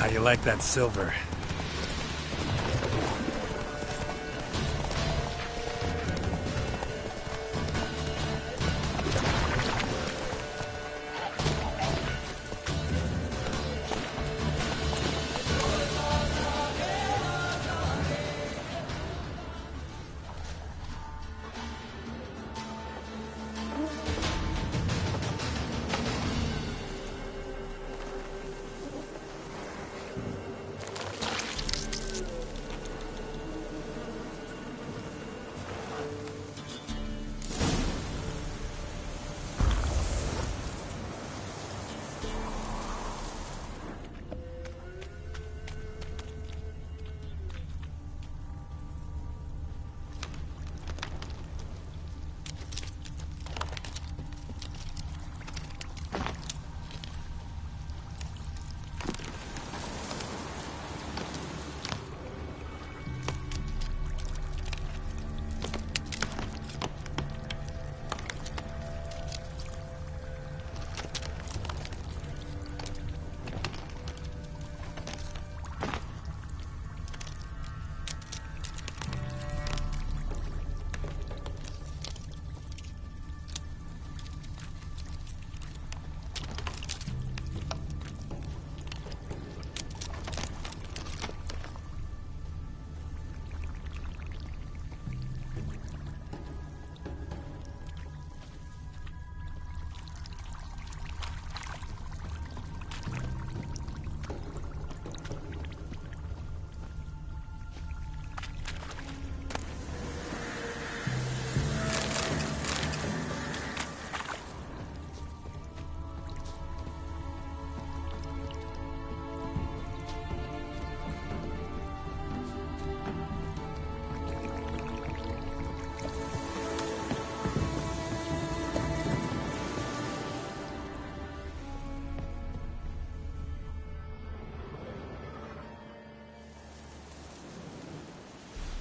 How you like that silver?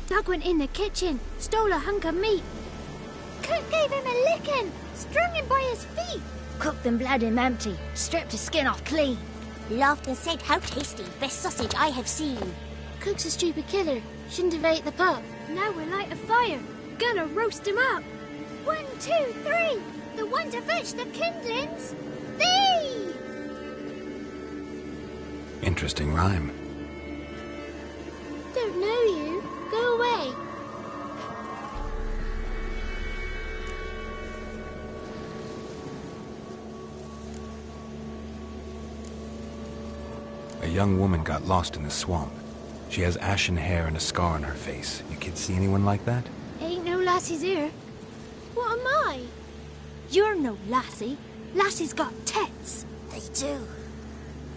Doug went in the kitchen, stole a hunk of meat. Cook gave him a licking, strung him by his feet. Cooked and bled him empty, stripped his skin off clean. Laughed and said, "How tasty, best sausage I have seen." Cook's a stupid killer, shouldn't have ate the pup. Now we'll light a fire, gonna roast him up. 1, 2, 3, the one to fetch the kindlings. Thee! Interesting rhyme. Don't know you. Go away. A young woman got lost in the swamp. She has ashen hair and a scar on her face. You kids see anyone like that? Ain't no lassies here. What am I? You're no lassie. Lassies got tits. They do.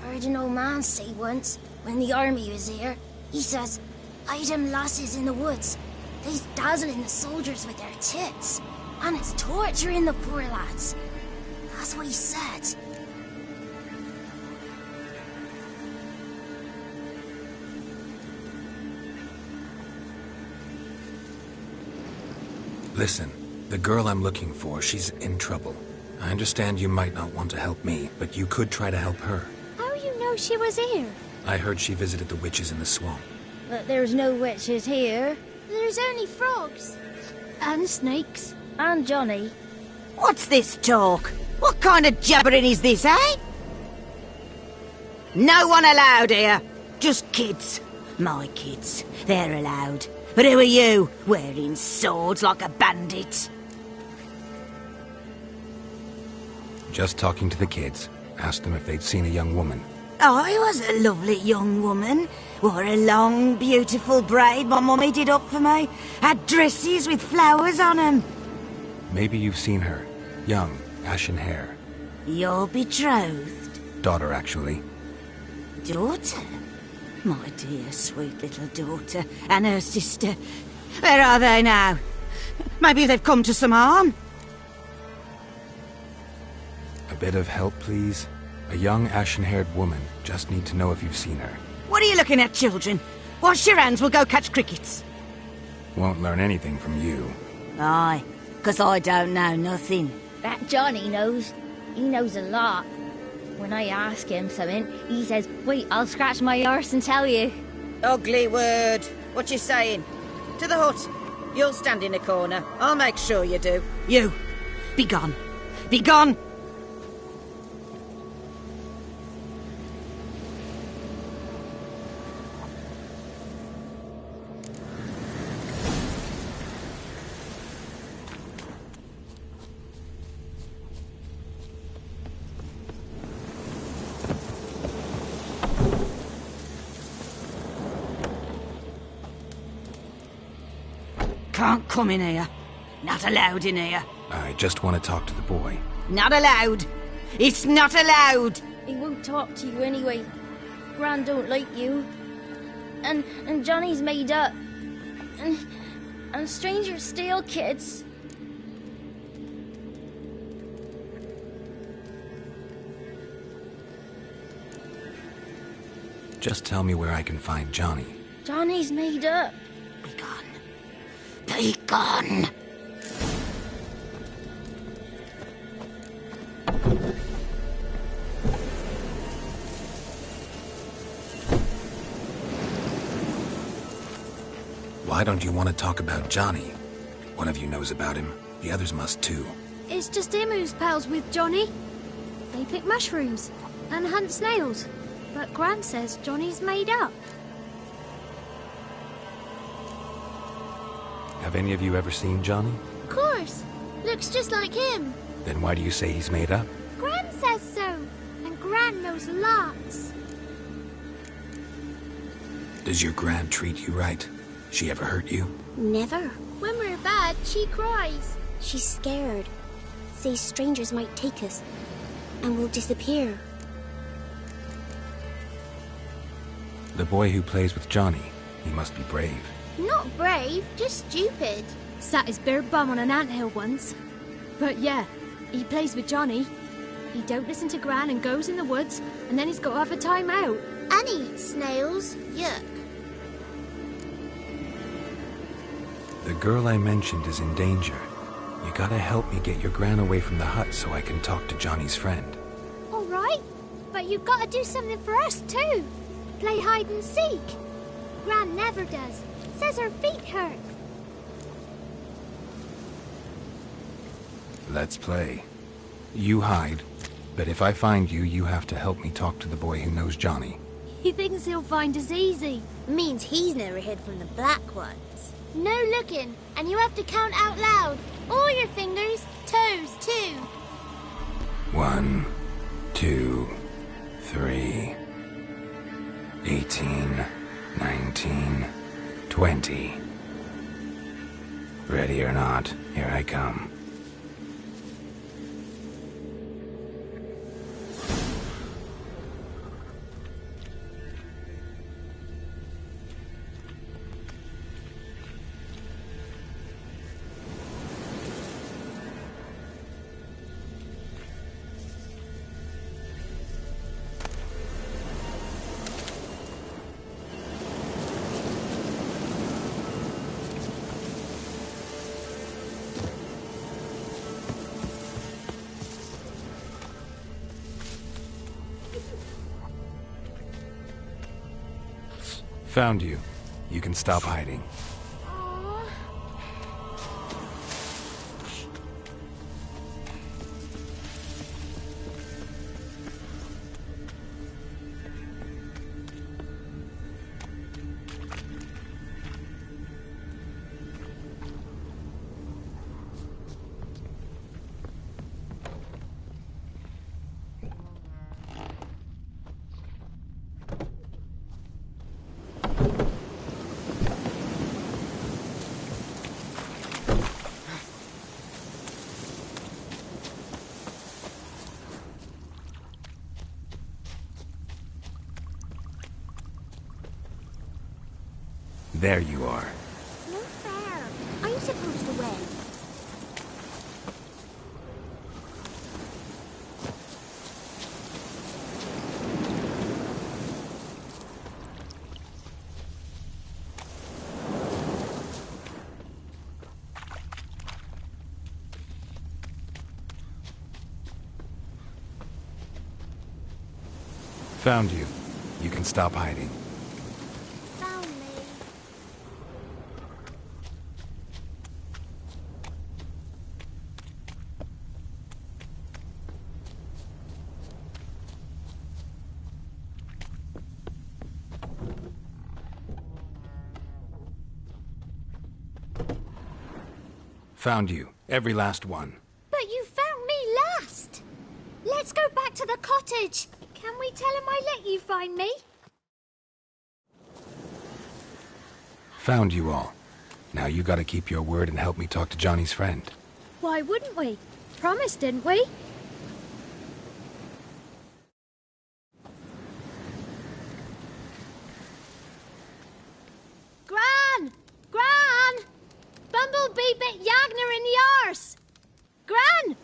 Heard an old man say once, when the army was here, he says, "I them lasses in the woods. They's dazzling the soldiers with their tits. And it's torturing the poor lads." That's what he said. Listen, the girl I'm looking for, she's in trouble. I understand you might not want to help me, but you could try to help her. How you know she was here? I heard she visited the witches in the swamp. But there's no witches here. There's only frogs. And snakes. And Johnny. What's this talk? What kind of jabbering is this, eh? No one allowed here. Just kids. My kids. They're allowed. But who are you, wearing swords like a bandit? Just talking to the kids. Asked them if they'd seen a young woman. I was a lovely young woman. Wore a long, beautiful braid my mummy did up for me. Had dresses with flowers on 'em. Maybe you've seen her. Young, ashen hair. You're betrothed? Daughter, actually. Daughter? My dear, sweet little daughter and her sister. Where are they now? Maybe they've come to some harm. A bit of help, please? A young, ashen-haired woman. Just need to know if you've seen her. What are you looking at, children? Wash your hands, we'll go catch crickets. Won't learn anything from you. Aye, 'cause I don't know nothing. That Johnny knows. He knows a lot. When I ask him something, he says, wait, I'll scratch my arse and tell you. Ugly word. What you saying? To the hut. You'll stand in a corner. I'll make sure you do. You. Be gone. Be gone! Can't come in here. Not allowed in here. I just want to talk to the boy. Not allowed. It's not allowed. He won't talk to you anyway. Gran don't like you. And Johnny's made up. And strangers steal kids. Just tell me where I can find Johnny. Johnny's made up. Be gone. Be gone. Why don't you want to talk about Johnny? One of you knows about him. The others must too. It's just him who's pals with Johnny. They pick mushrooms and hunt snails. But Gran says Johnny's made up. Have any of you ever seen Johnny? Of course. Looks just like him. Then why do you say he's made up? Gran says so. And Gran knows lots. Does your Gran treat you right? She ever hurt you? Never. When we're bad, she cries. She's scared. Says strangers might take us. And we'll disappear. The boy who plays with Johnny, he must be brave. Not brave, just stupid. Sat his bare bum on an anthill once. But yeah, he plays with Johnny. He don't listen to Gran and goes in the woods, and then he's got to have a time out. And he eats snails. Yuck. The girl I mentioned is in danger. You gotta help me get your Gran away from the hut so I can talk to Johnny's friend. All right, but you've got to do something for us too. Play hide and seek. Gran never does. Says her feet hurt. Let's play. You hide, but if I find you, you have to help me talk to the boy who knows Johnny. He thinks he'll find us easy. Means he's never hid from the black ones. No looking, and you have to count out loud. All your fingers, toes too. 1, 2, 3, 18, 19, 20. Ready or not, here I come. Found you. You can stop hiding. There you are. No fair. I'm supposed to win. Found you. You can stop hiding. Found me. Found you. Every last one. But you found me last. Let's go back to the cottage. Can we tell him I let you find me? Found you all. Now you gotta keep your word and help me talk to Johnny's friend. Why wouldn't we? Promised, didn't we? Gran! Gran! Bumblebee bit Yagner in the arse! Gran!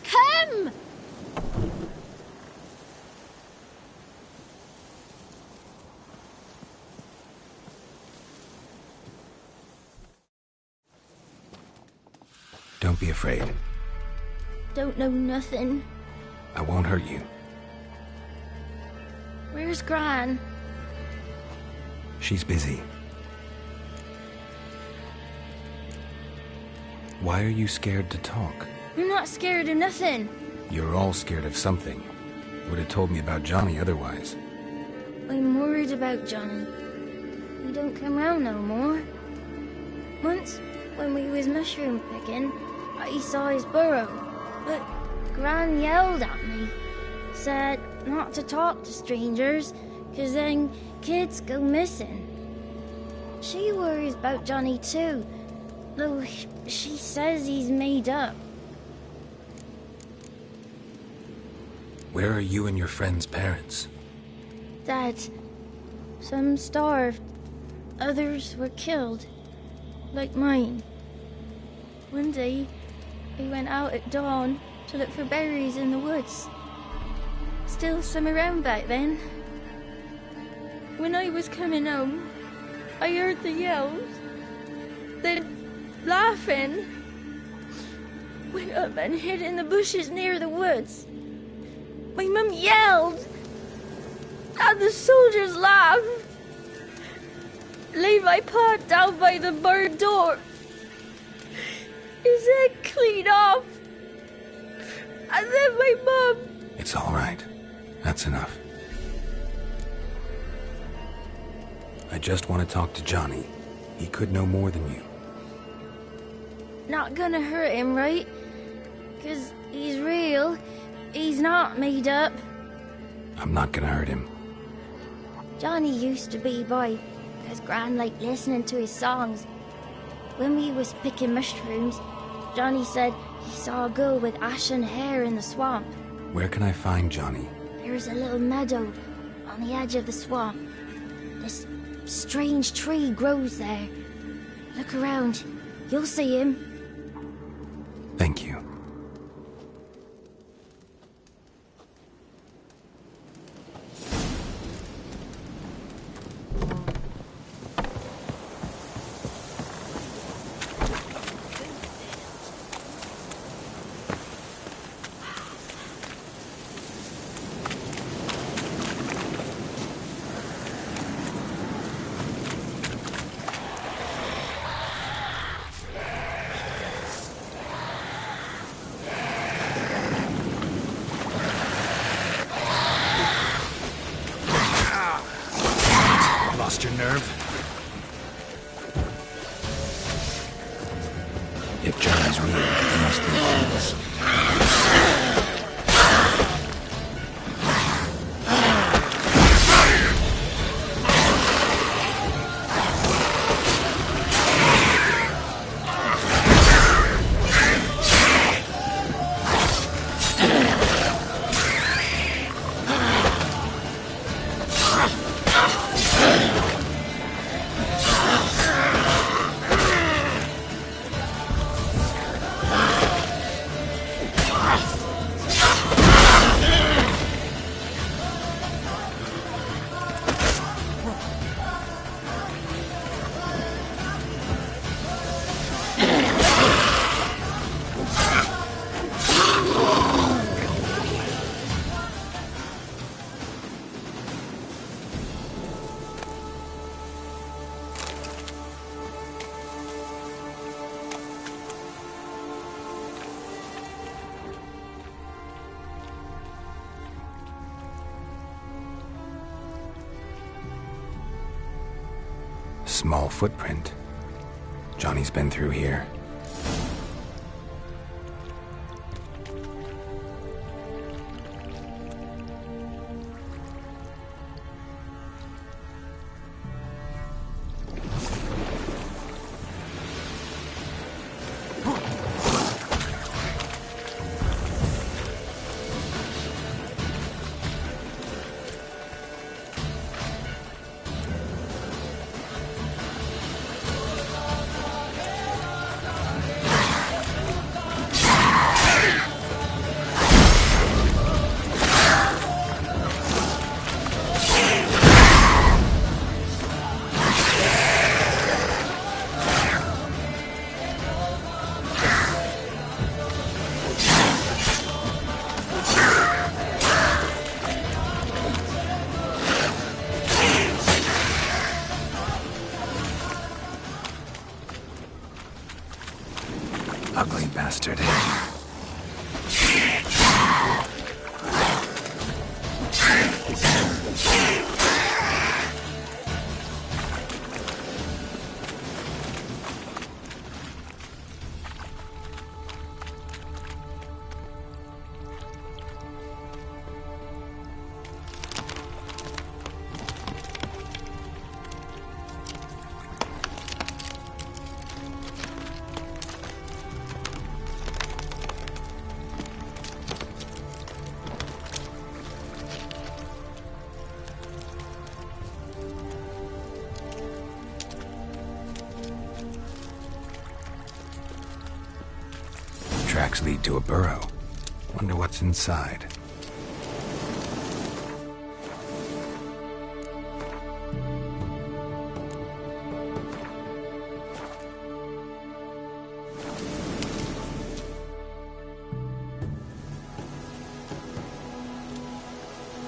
Come! Don't be afraid. Don't know nothing. I won't hurt you. Where's Gran? She's busy. Why are you scared to talk? I'm not scared of nothing. You're all scared of something. Would have told me about Johnny otherwise. I'm worried about Johnny. He don't come round no more. Once, when we was mushroom picking, I saw his burrow, but Gran yelled at me. Said not to talk to strangers, 'cause then kids go missing. She worries about Johnny too, though she says he's made up. Where are you and your friend's parents? Dad, some starved, others were killed, like mine. One day, we went out at dawn to look for berries in the woods. Still some around back then. When I was coming home, I heard the yells. Then, laughing, went up and hid in the bushes near the woods. My mum yelled, and the soldiers laughed. Laid my pa down by the barn door. His head clean off. And then my mum... It's all right. That's enough. I just want to talk to Johnny. He could know more than you. Not gonna hurt him, right? 'Cause he's real. He's not made up. I'm not gonna hurt him. Johnny used to be boy, 'cause Gran liked listening to his songs. When we was picking mushrooms, Johnny said he saw a girl with ashen hair in the swamp. Where can I find Johnny? There's a little meadow on the edge of the swamp. This strange tree grows there. Look around. You'll see him. Thank you. Lost your nerve? If Johnny's real, he must be us. small footprint. Johnny's been through here. Ugly bastard. Tracks lead to a burrow. Wonder what's inside.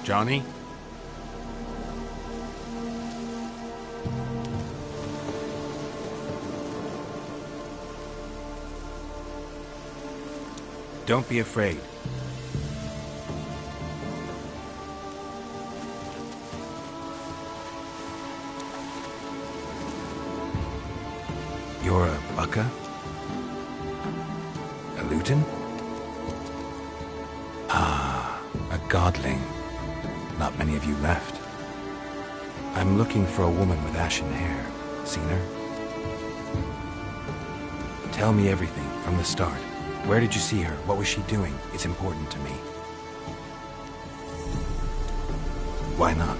Johnny? Don't be afraid. You're a Bukka? A Luton? Ah, a godling. Not many of you left. I'm looking for a woman with ashen hair. Seen her? Tell me everything from the start. Where did you see her? What was she doing? It's important to me. Why not?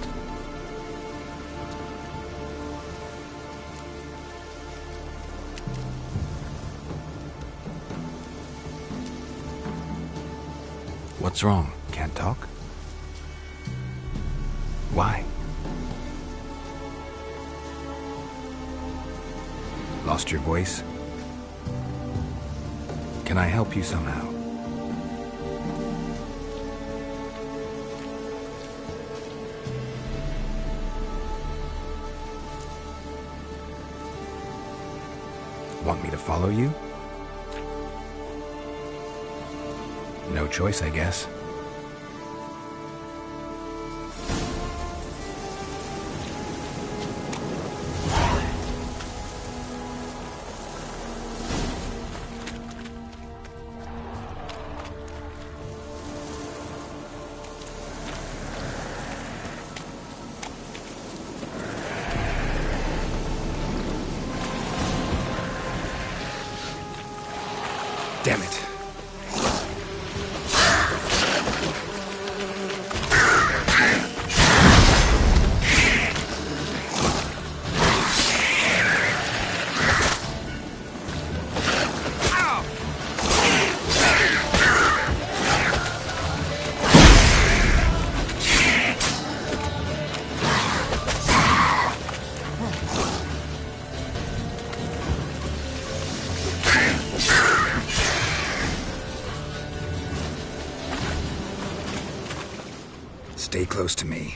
What's wrong? Can't talk? Why? Lost your voice? Can I help you somehow? Want me to follow you? No choice, I guess. Damn it. Stay close to me.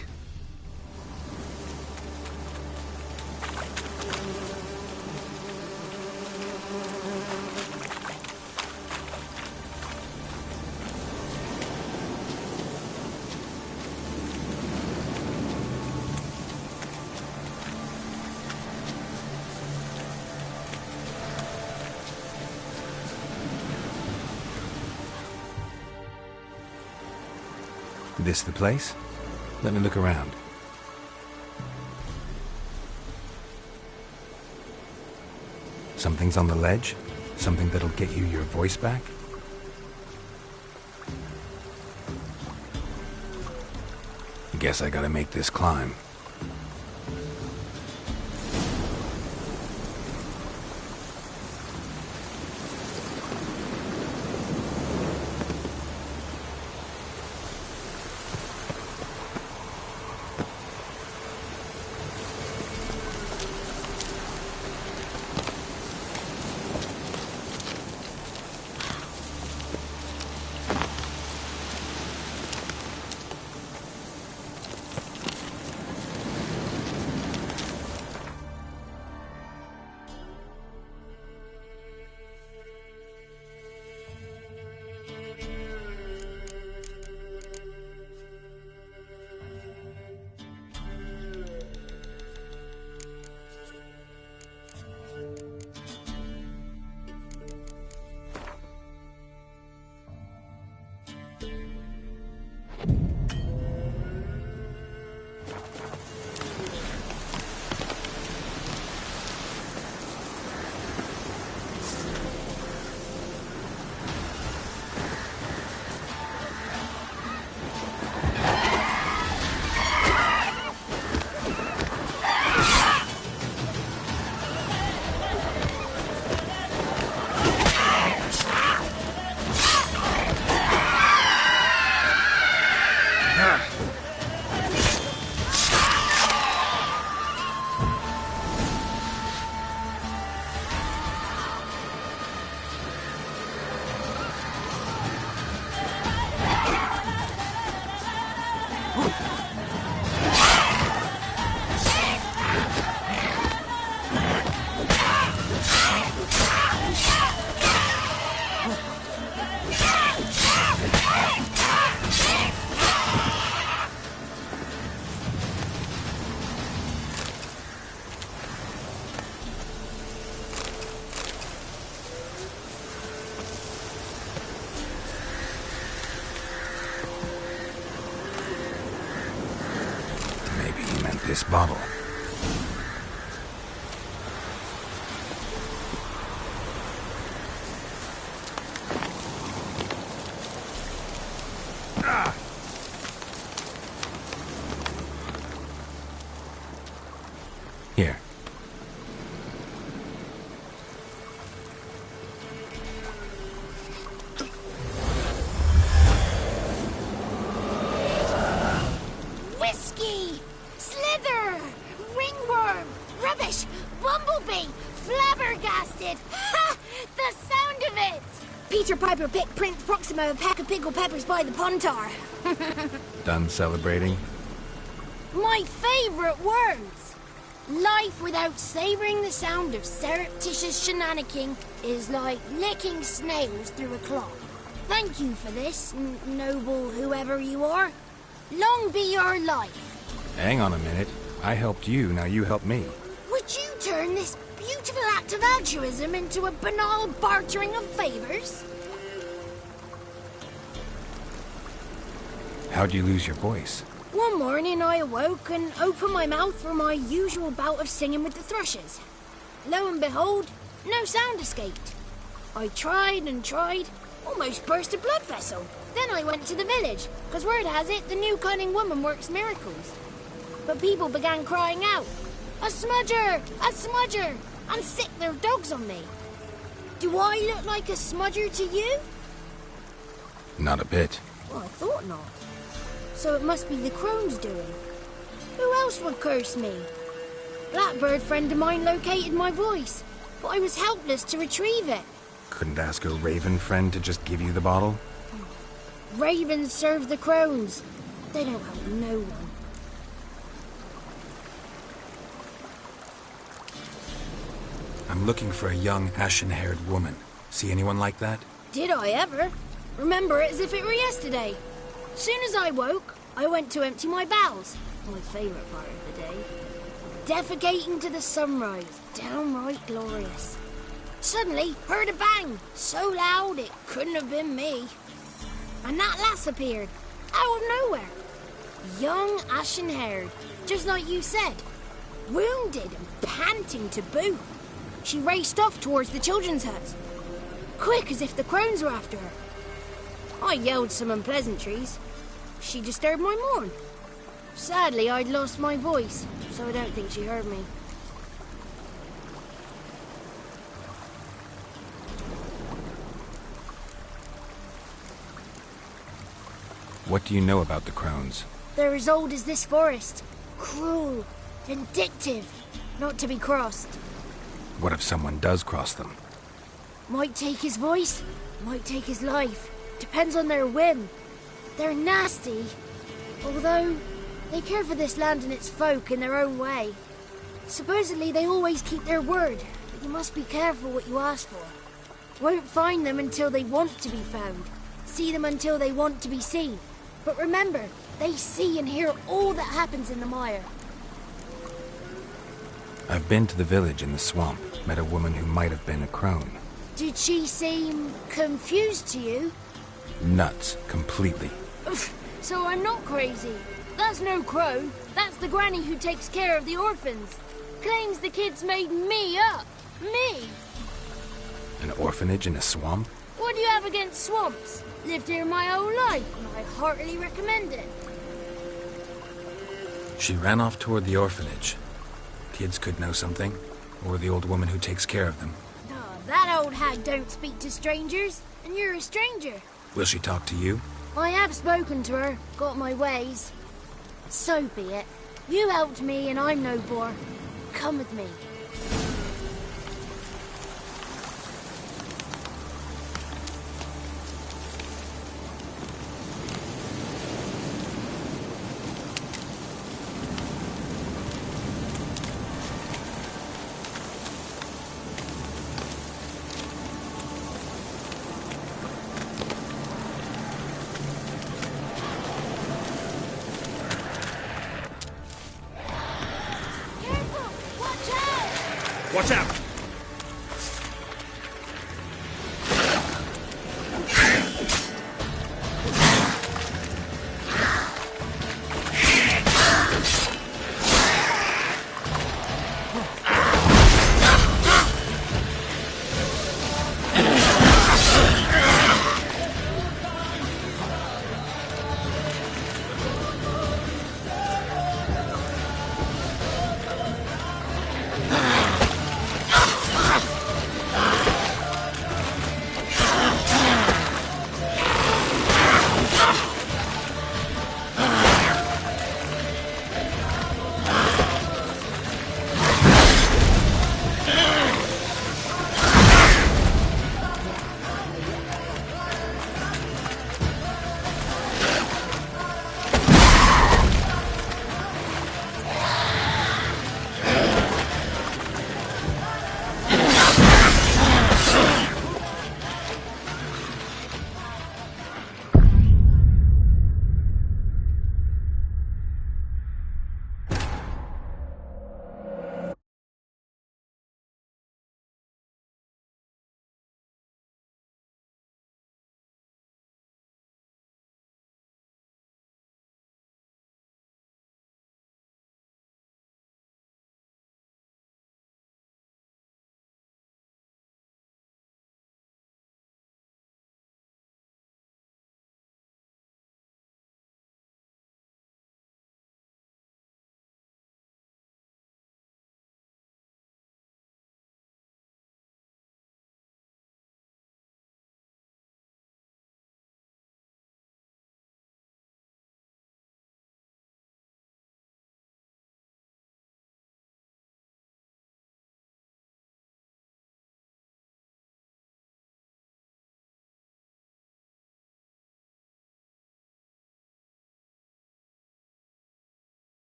This the place? Let me look around. Something's on the ledge? Something that'll get you your voice back? Guess I gotta make this climb. This bottle. Here. Whiskey! Slither! Ringworm! Rubbish! Bumblebee! Flabbergasted! Ha! The sound of it! Peter Piper picked Prince Proxima a pack of pickled peppers by the Pontar. Done celebrating? My favourite words! Life without savouring the sound of surreptitious shenanigans is like licking snails through a cloth. Thank you for this, noble whoever you are. Long be your life. Hang on a minute. I helped you, now you help me. Would you turn this beautiful act of altruism into a banal bartering of favours? How'd you lose your voice? One morning I awoke and opened my mouth for my usual bout of singing with the thrushes. Lo and behold, no sound escaped. I tried and tried, almost burst a blood vessel. Then I went to the village, because word has it the new cunning woman works miracles. But people began crying out, "A smudger! A smudger!" and sick their dogs on me. Do I look like a smudger to you? Not a bit. Well, I thought not. So it must be the crone's doing. Who else would curse me? Blackbird friend of mine located my voice, but I was helpless to retrieve it. Couldn't ask a raven friend to just give you the bottle? Ravens serve the crones. They don't have no one. I'm looking for a young, ashen-haired woman. See anyone like that? Did I ever? Remember it as if it were yesterday. Soon as I woke, I went to empty my bowels. My favourite part of the day. Defecating to the sunrise. Downright glorious. Suddenly, heard a bang. So loud it couldn't have been me. And that lass appeared. out of nowhere. Young, ashen-haired, just like you said. Wounded and panting to boot. She raced off towards the children's huts. Quick as if the crones were after her. I yelled some unpleasantries. She disturbed my morn. Sadly, I'd lost my voice, so I don't think she heard me. What do you know about the crones? They're as old as this forest. Cruel, vindictive, not to be crossed. What if someone does cross them? Might take his voice, might take his life. Depends on their whim. They're nasty, although they care for this land and its folk in their own way. Supposedly they always keep their word, but you must be careful what you ask for. Won't find them until they want to be found. See them until they want to be seen. But remember, they see and hear all that happens in the mire. I've been to the village in the swamp, met a woman who might have been a crone. Did she seem confused to you? Nuts, completely. So I'm not crazy. That's no crone. That's the granny who takes care of the orphans. Claims the kids made me up. Me! An orphanage in a swamp? What do you have against swamps? Lived here my whole life, and I heartily recommend it. She ran off toward the orphanage. Kids could know something, or the old woman who takes care of them. Oh, that old hag don't speak to strangers, and you're a stranger. Will she talk to you? I have spoken to her, got my ways. So be it. You helped me, and I'm no bore. Come with me. Watch out!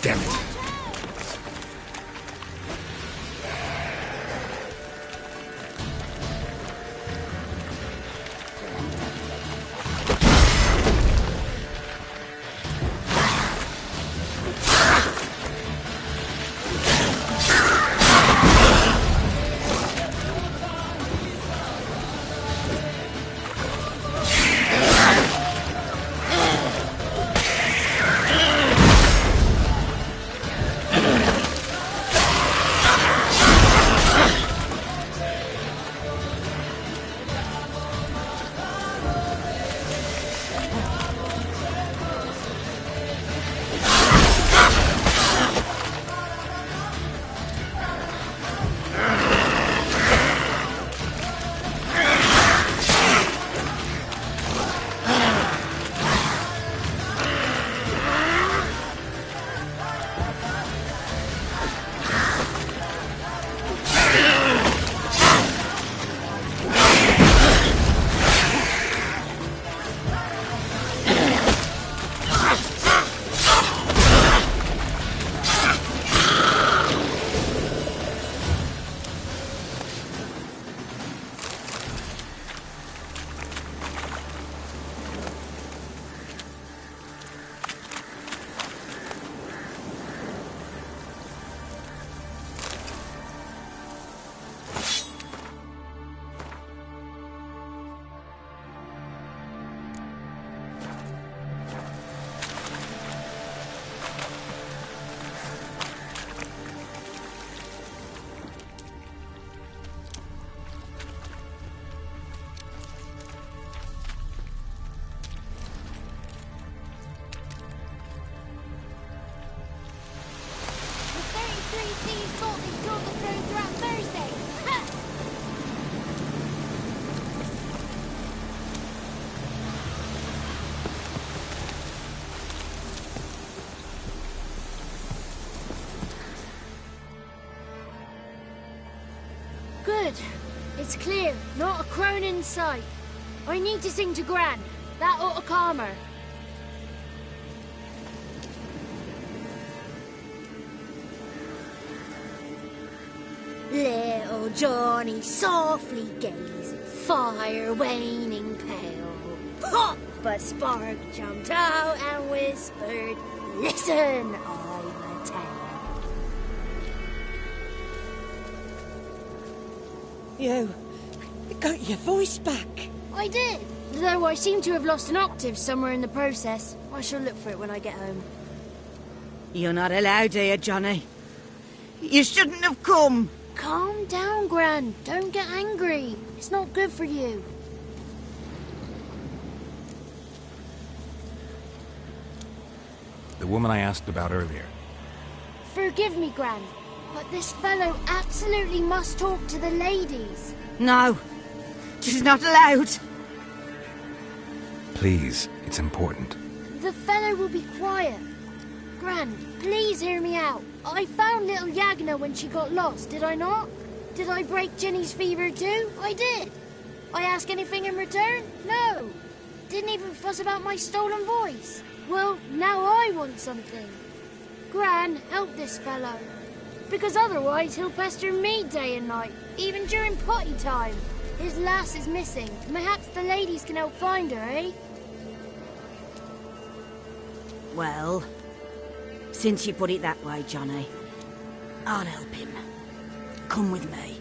Damn it. Good. It's clear. Not a crone in sight. I need to sing to Gran. That ought to calm her. Little Johnny softly gazed, fire waning pale. Pop! A spark jumped out and whispered, "Listen, I'm a tale." You got your voice back. I did. Though I seem to have lost an octave somewhere in the process. I shall look for it when I get home. You're not allowed here, Johnny. You shouldn't have come. Calm down, Gran. Don't get angry. It's not good for you. The woman I asked about earlier. Forgive me, Gran, but this fellow absolutely must talk to the ladies. No, she's not allowed. Please, it's important. The fellow will be quiet. Gran, please hear me out. I found little Yagna when she got lost, did I not? Did I break Ginny's fever too? I did. I ask anything in return? No. Didn't even fuss about my stolen voice. Well, now I want something. Gran, help this fellow. Because otherwise he'll pester me day and night, even during potty time. His lass is missing. Perhaps the ladies can help find her, eh? Well, since you put it that way, Johnny, I'll help him. Come with me.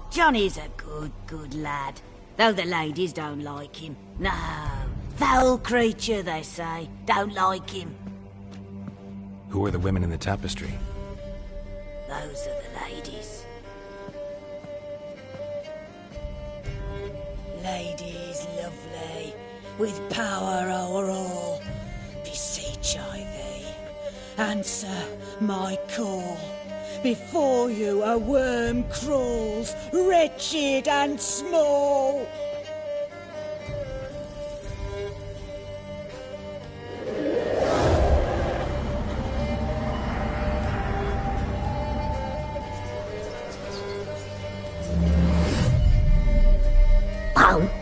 Johnny's a good lad, though the ladies don't like him. No, foul creature, they say. Don't like him. Who are the women in the tapestry? Those are the ladies. Ladies lovely, with power o'er all. Beseech I thee, answer my call. Before you a worm crawls, wretched and small.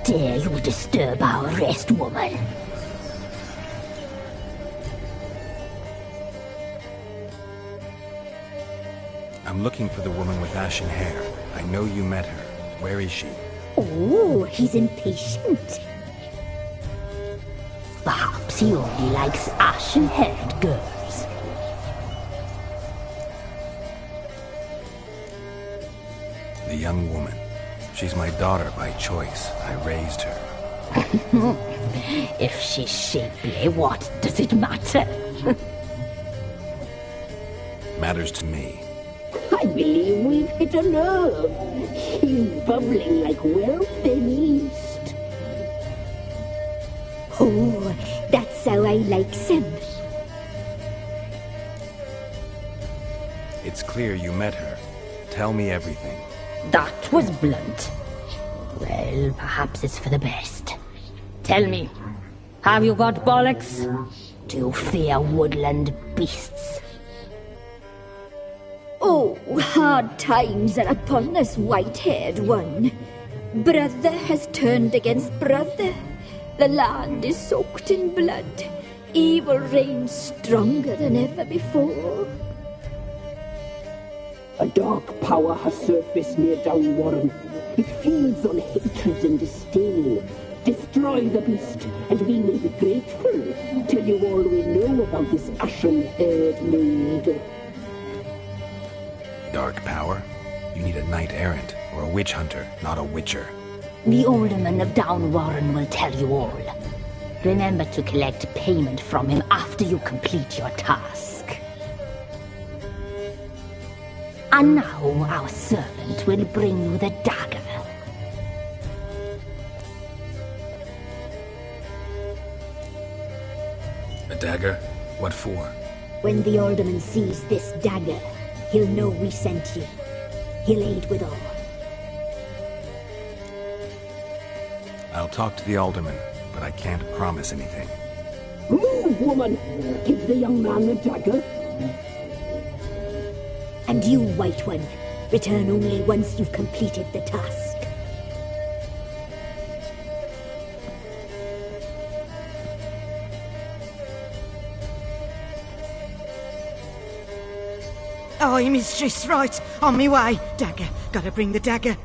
dare you disturb our rest, woman? I'm looking for the woman with ashen hair. I know you met her. Where is she? Oh, he's impatient. Perhaps he only likes ashen-haired girls. The young woman. She's my daughter by choice. I raised her. If she's shapely, what does it matter? Matters to me. I believe we've hit a nerve. He's bubbling like well-fed yeast. Oh, that's how I like him. It's clear you met her. Tell me everything. That was blunt. Well, perhaps it's for the best. Tell me, have you got bollocks? Do you fear woodland beasts? Oh, hard times are upon us, white-haired one. Brother has turned against brother. The land is soaked in blood. Evil reigns stronger than ever before. A dark power has surfaced near Downwarren. It feeds on hatred and disdain. Destroy the beast, and we will be grateful. Tell you all we know about this ashen-haired maid. Dark power? You need a knight-errant, or a witch-hunter, not a witcher. The alderman of Downwarren will tell you all. Remember to collect payment from him after you complete your task. And now our servant will bring you the dagger. A dagger? What for? When the alderman sees this dagger, he'll know we sent you. He'll aid with all. I'll talk to the alderman, but I can't promise anything. Move, woman! Give the young man the dagger. And you, White One, return only once you've completed the task. Aye, mistress, right. On me way. Dagger. Gotta bring the dagger.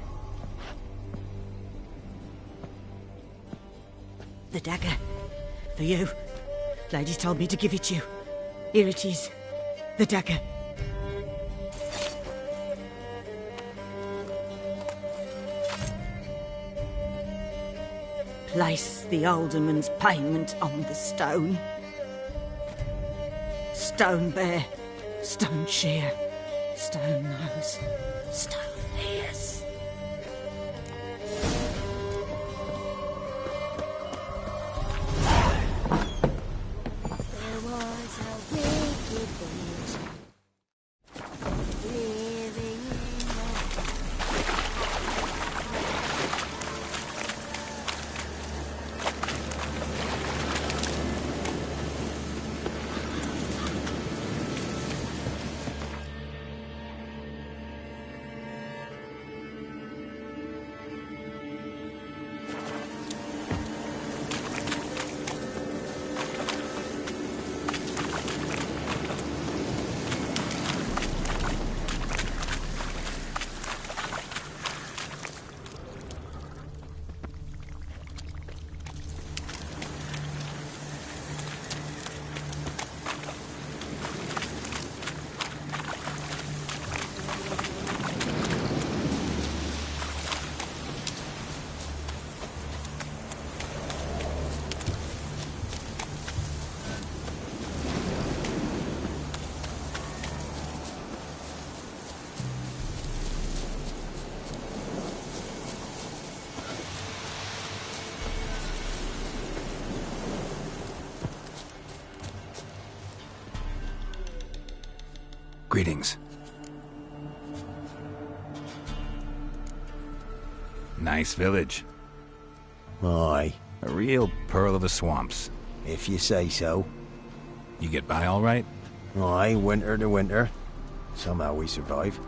The dagger. For you. Lady told me to give it you. Here it is. The dagger. Place the alderman's payment on the stone. Stone bear, stone shear, stone nose, stone ears. There was a wicked witch living in Greetings. Nice village. Aye, A real pearl of the swamps. if you say so. You get by all right? Aye, winter to winter. Somehow we survive.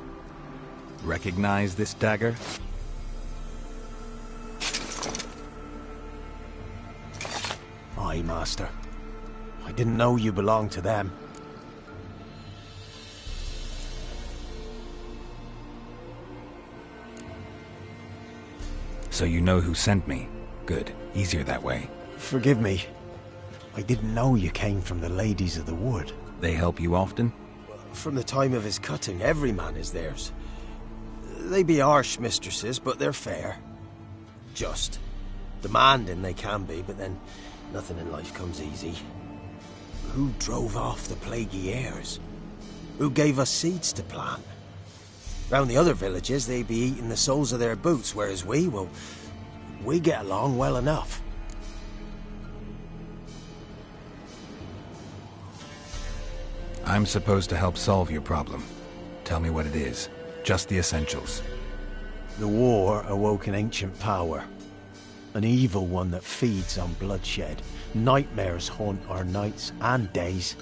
Recognize this dagger? Aye, Master. I didn't know you belonged to them. So you know who sent me? Good. Easier that way. Forgive me. I didn't know you came from the Ladies of the Wood. They help you often? From the time of his cutting, every man is theirs. They be harsh mistresses, but they're fair. Just. Demanding they can be, but then nothing in life comes easy. Who drove off the plaguey heirs? Who gave us seeds to plant? Round the other villages, they be eating the soles of their boots, whereas we get along well enough. I'm supposed to help solve your problem. Tell me what it is. Just the essentials. The war awoke an ancient power. An evil one that feeds on bloodshed. Nightmares haunt our nights and days.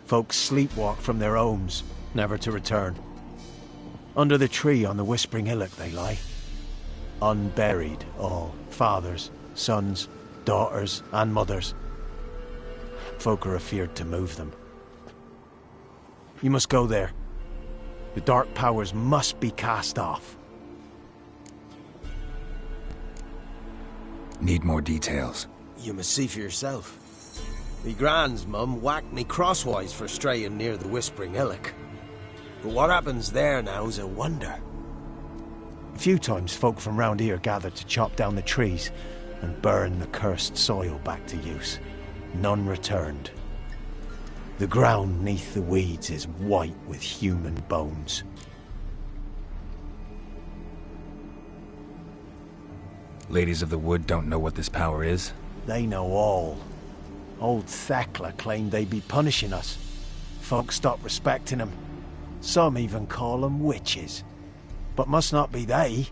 Folks sleepwalk from their homes, never to return. Under the tree on the Whispering Hillock they lie. Unburied all. Fathers, sons, daughters and mothers. Folk are afeard to move them. You must go there. The dark powers must be cast off. Need more details. You must see for yourself. Me grand's mum whacked me crosswise for straying near the Whispering Hillock. But what happens there now is a wonder. A few times folk from round here gathered to chop down the trees and burn the cursed soil back to use. None returned. The ground neath the weeds is white with human bones. Ladies of the Wood don't know what this power is? They know all. Old Thekla claimed they'd be punishing us. Folk stopped respecting them. Some even call them witches. But must not be they,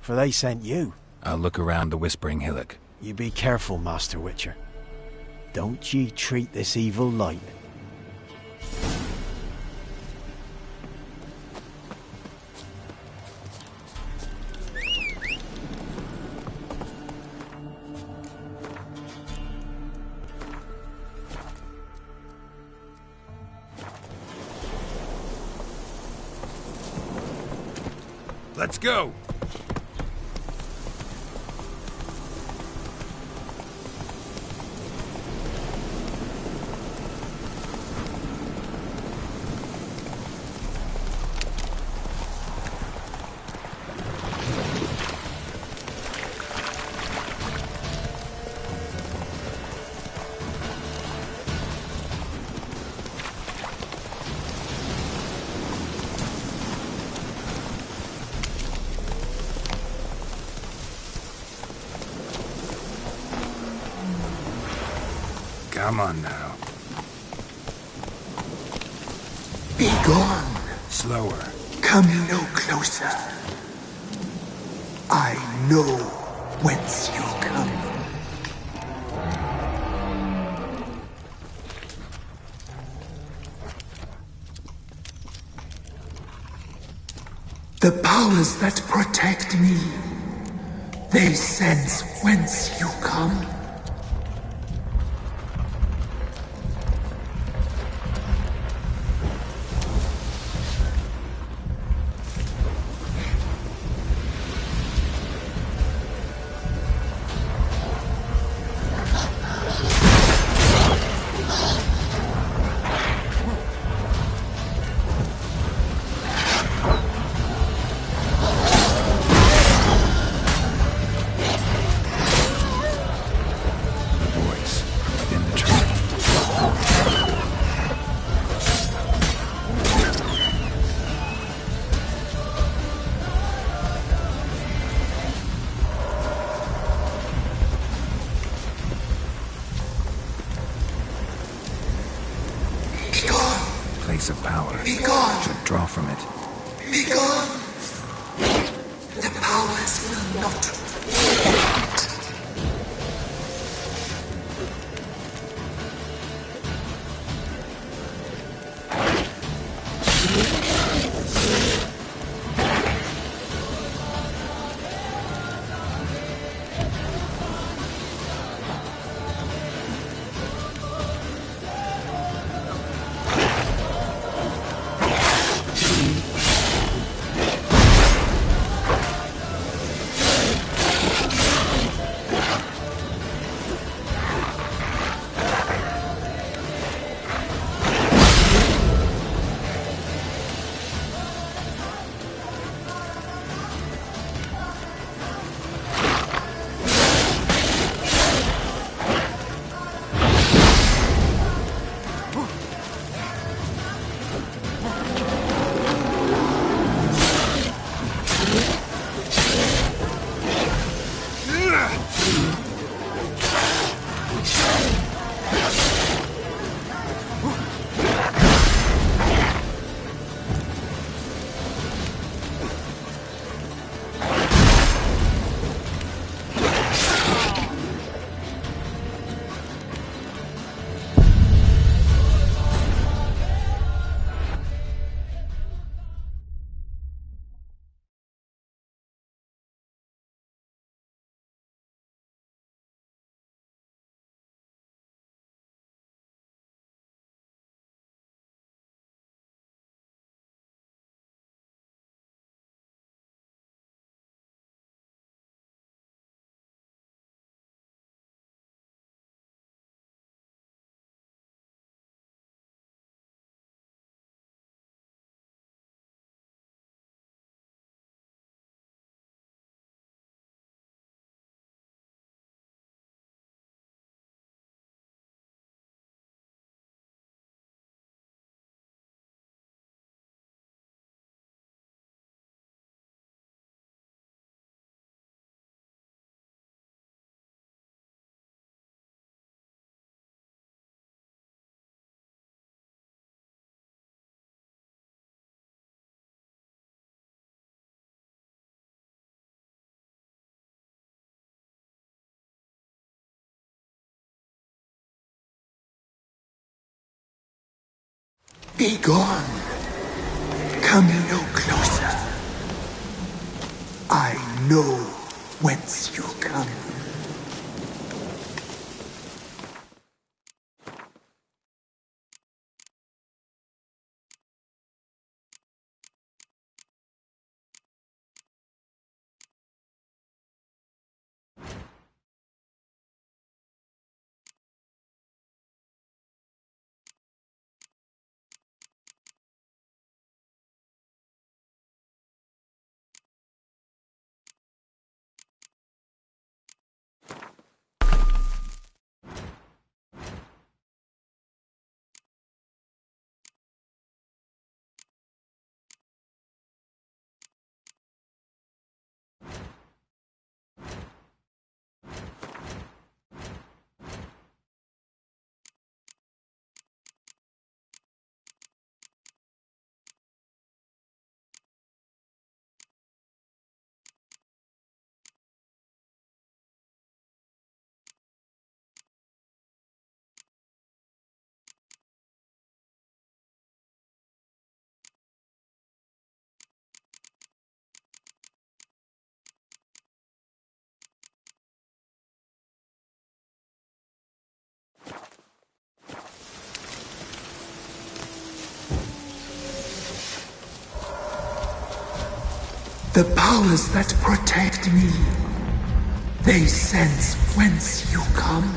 for they sent you. I'll look around the Whispering Hillock. You be careful, Master Witcher. Don't ye treat this evil light. Let's go! Come on now. Be gone. Slower. Come no closer. I know whence you come. The powers that protect me, they sense whence you come. Of power. Be gone. Should draw from it. Be gone. The powers will not fight. Be gone. Come no closer. I know whence you come. The powers that protect me, they sense whence you come.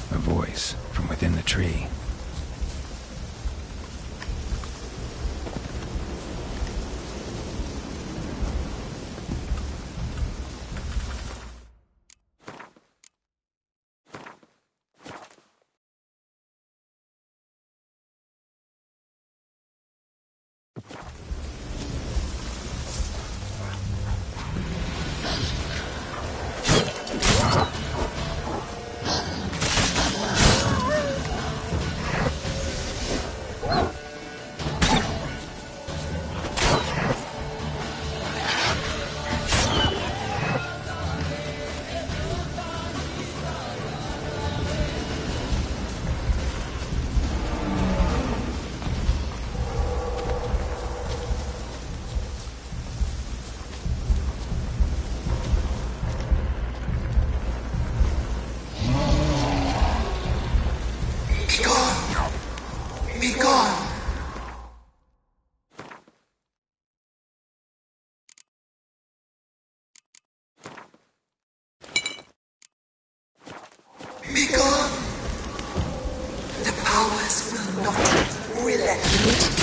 A voice from within the tree. Be gone! Be gone! The powers will not relent.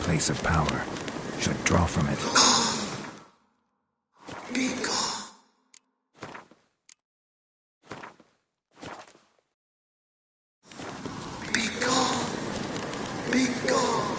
place of power, should draw from it. Be gone. Be gone. Be gone.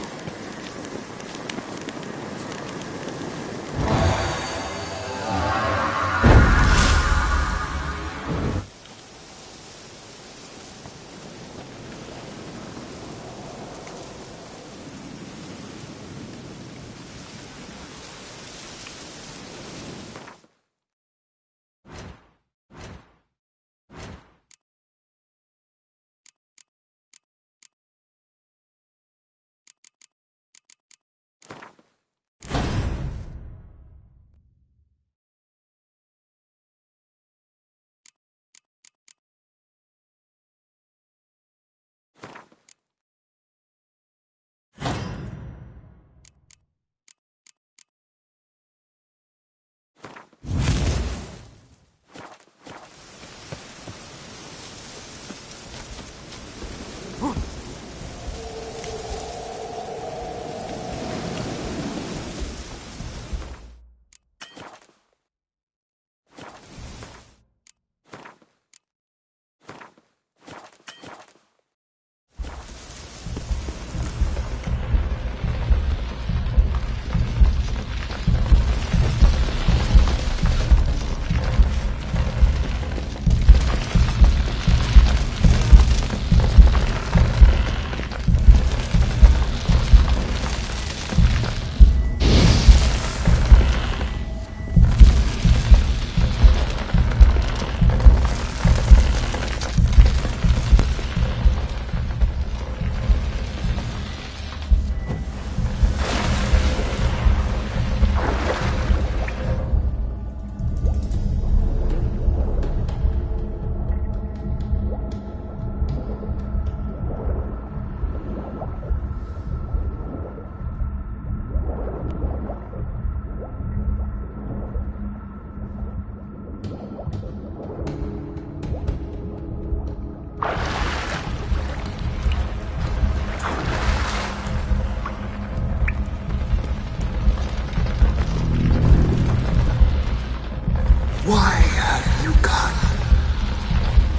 Why have you come?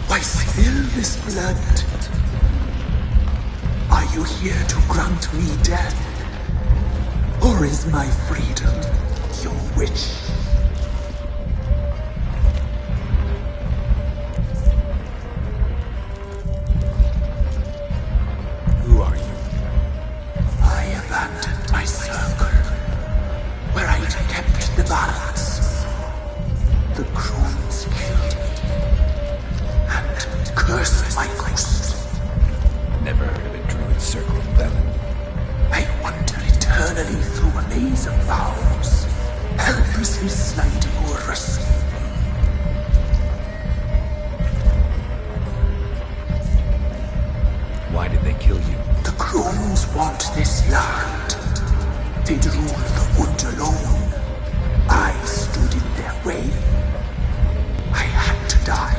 Why spill this blood? Are you here to grant me death? Or is my freedom your wish? Who are you? I abandoned my circle, where I'd kept the balance. The crones killed me, and cursed my ghost. Never heard of a druid circle in Velen. I wander eternally through a maze of vows, helplessly sliding over us. Why did they kill you? The crones want this land. They'd rule the wood alone. I stood in their way. I had to die.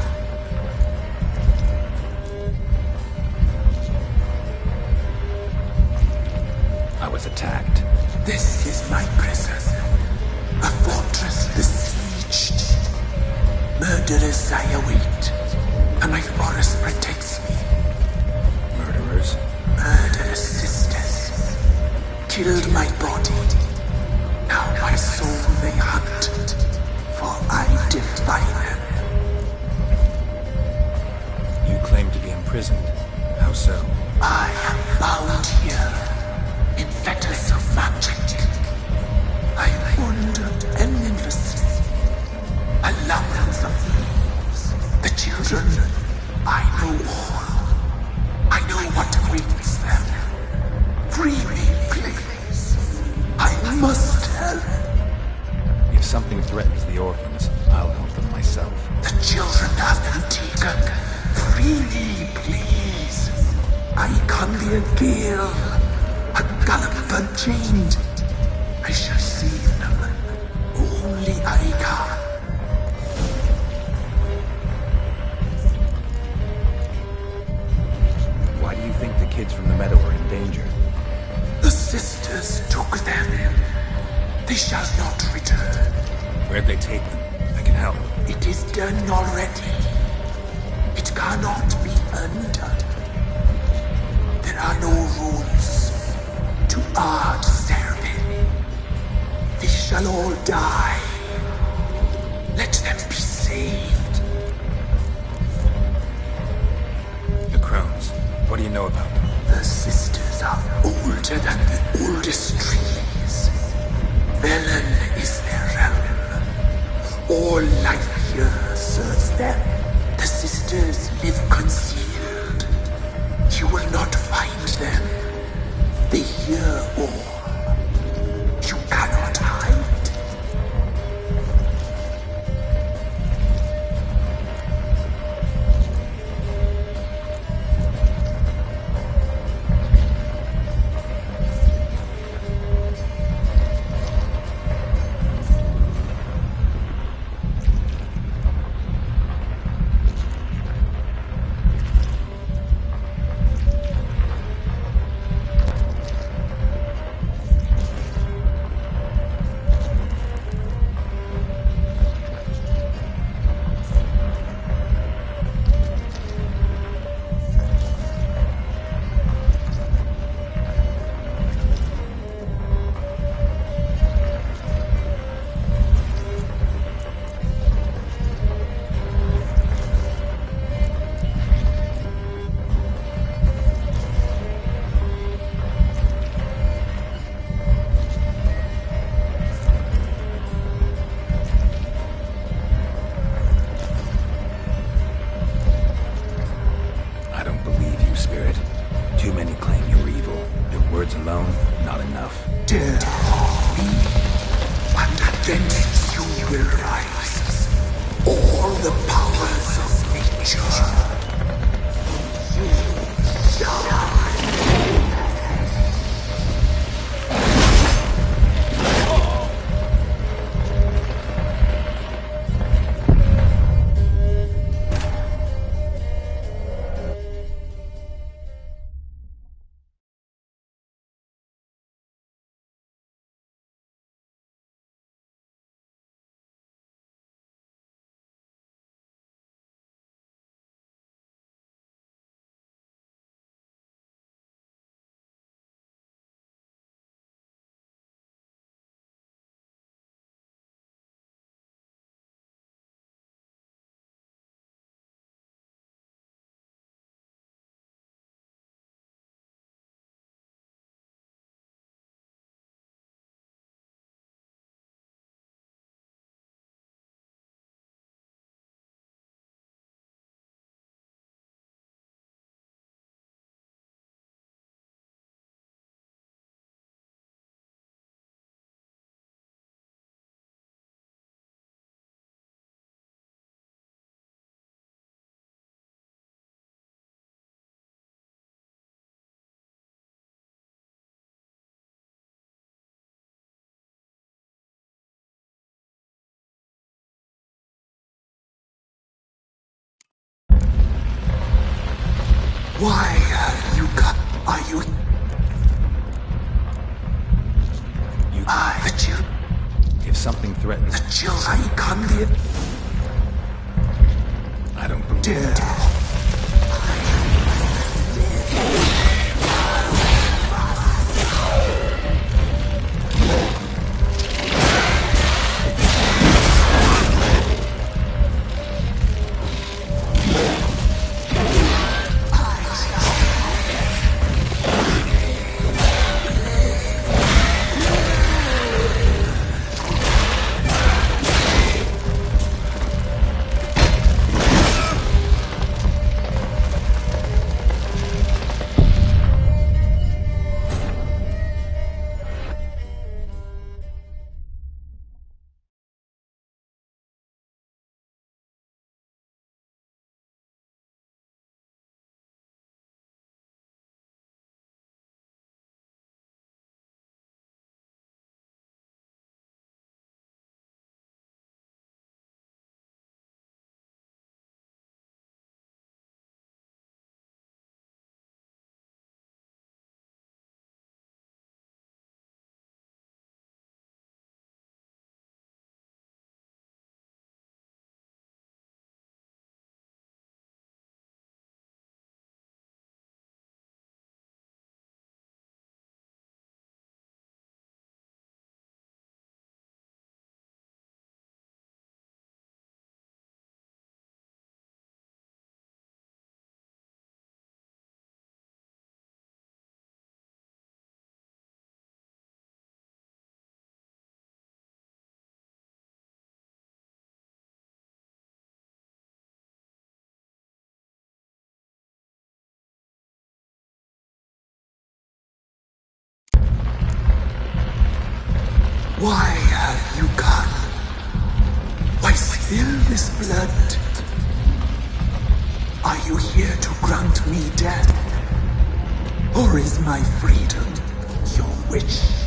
I was attacked. This is my prison. A fortress besieged. Murderers I await, and my forest protects me. Murderers? Murderous sisters killed my body. Now my soul they hunt, for I defy them. You claim to be imprisoned. How so? I am bound here in fetters of magic. I wandered endlessly, a labyrinth of leaves. The children, I know all. I know what awaits them. Free me, please. I must help. If something threatens the orphans, I'll help them myself. The children have been taken. Free me, please. I can be a gale, a gallop chained. I shall save them. Only I can. Why do you think the kids from the meadow are in danger? The sisters took them. They shall not return. Where'd they take them? I can help. It is done already. It cannot be undone. There are no rules to our serving. They shall all die. Let them be saved. The crones. What do you know about them? The sisters are older than the oldest trees. Velen is their realm. All life here serves them. The sisters live concealed. You will not find them. They hear all. You cannot hide. Why have you come? Are you... the chill. If something threatens... The chills I come here. I don't believe it. Why have you come? Why spill this blood? Are you here to grant me death? Or is my freedom your wish?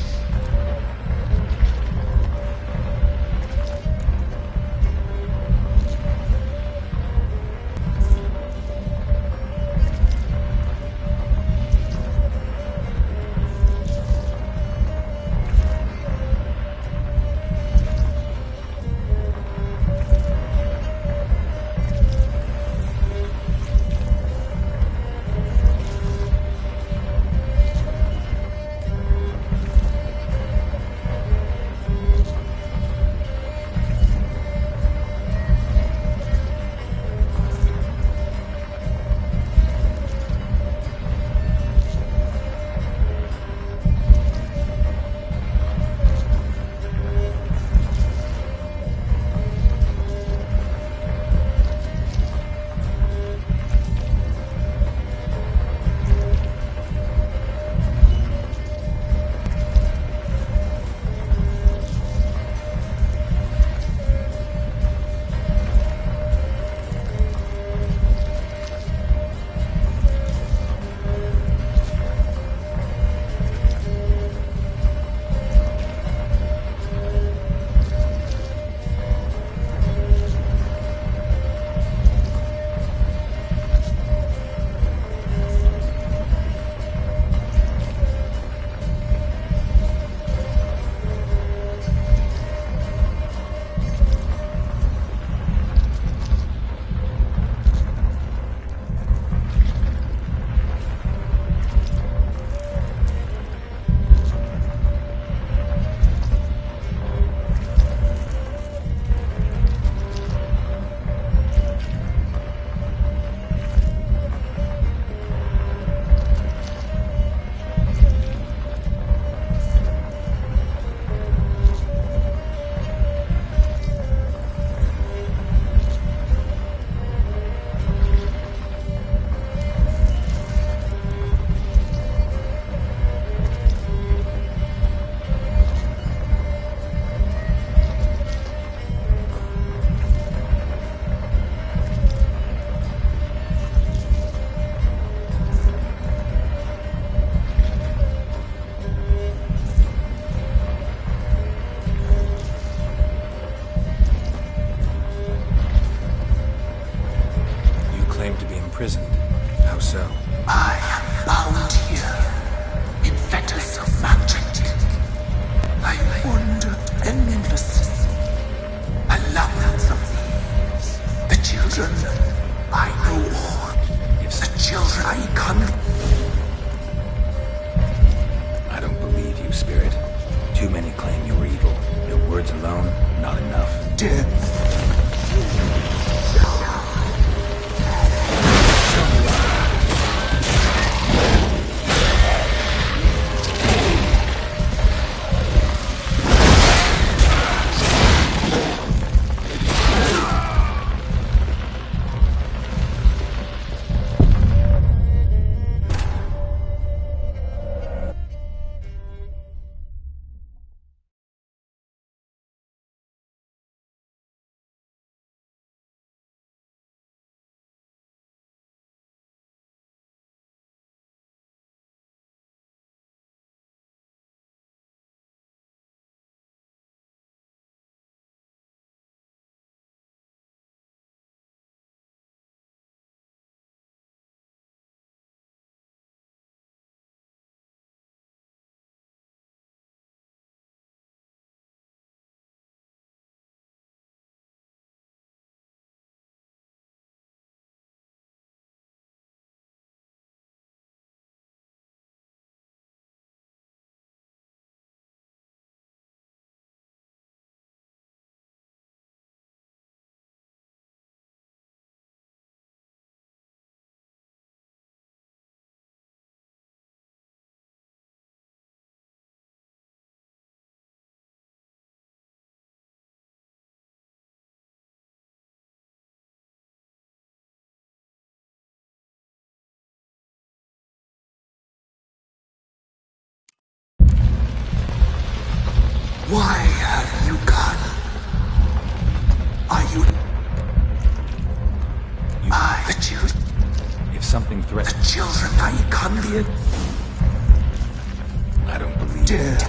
Why have you gone? Are you... the children... If something threatens... The children I Conliad... I don't believe it.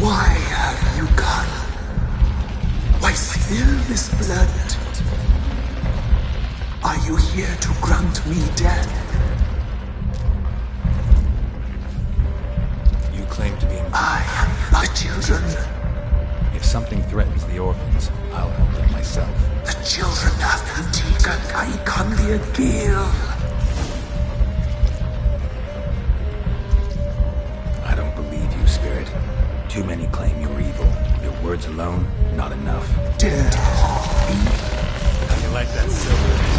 Why have you gone? Why spill this blood? Are you here to grant me death? You claim to be... I am the children. If something threatens the orphans, I'll help them myself. The children of Antigua I Conliad Gale. I don't believe you, Spirit. Too many claim you're evil. Your words alone, not enough. Dead. How you like that, Silver?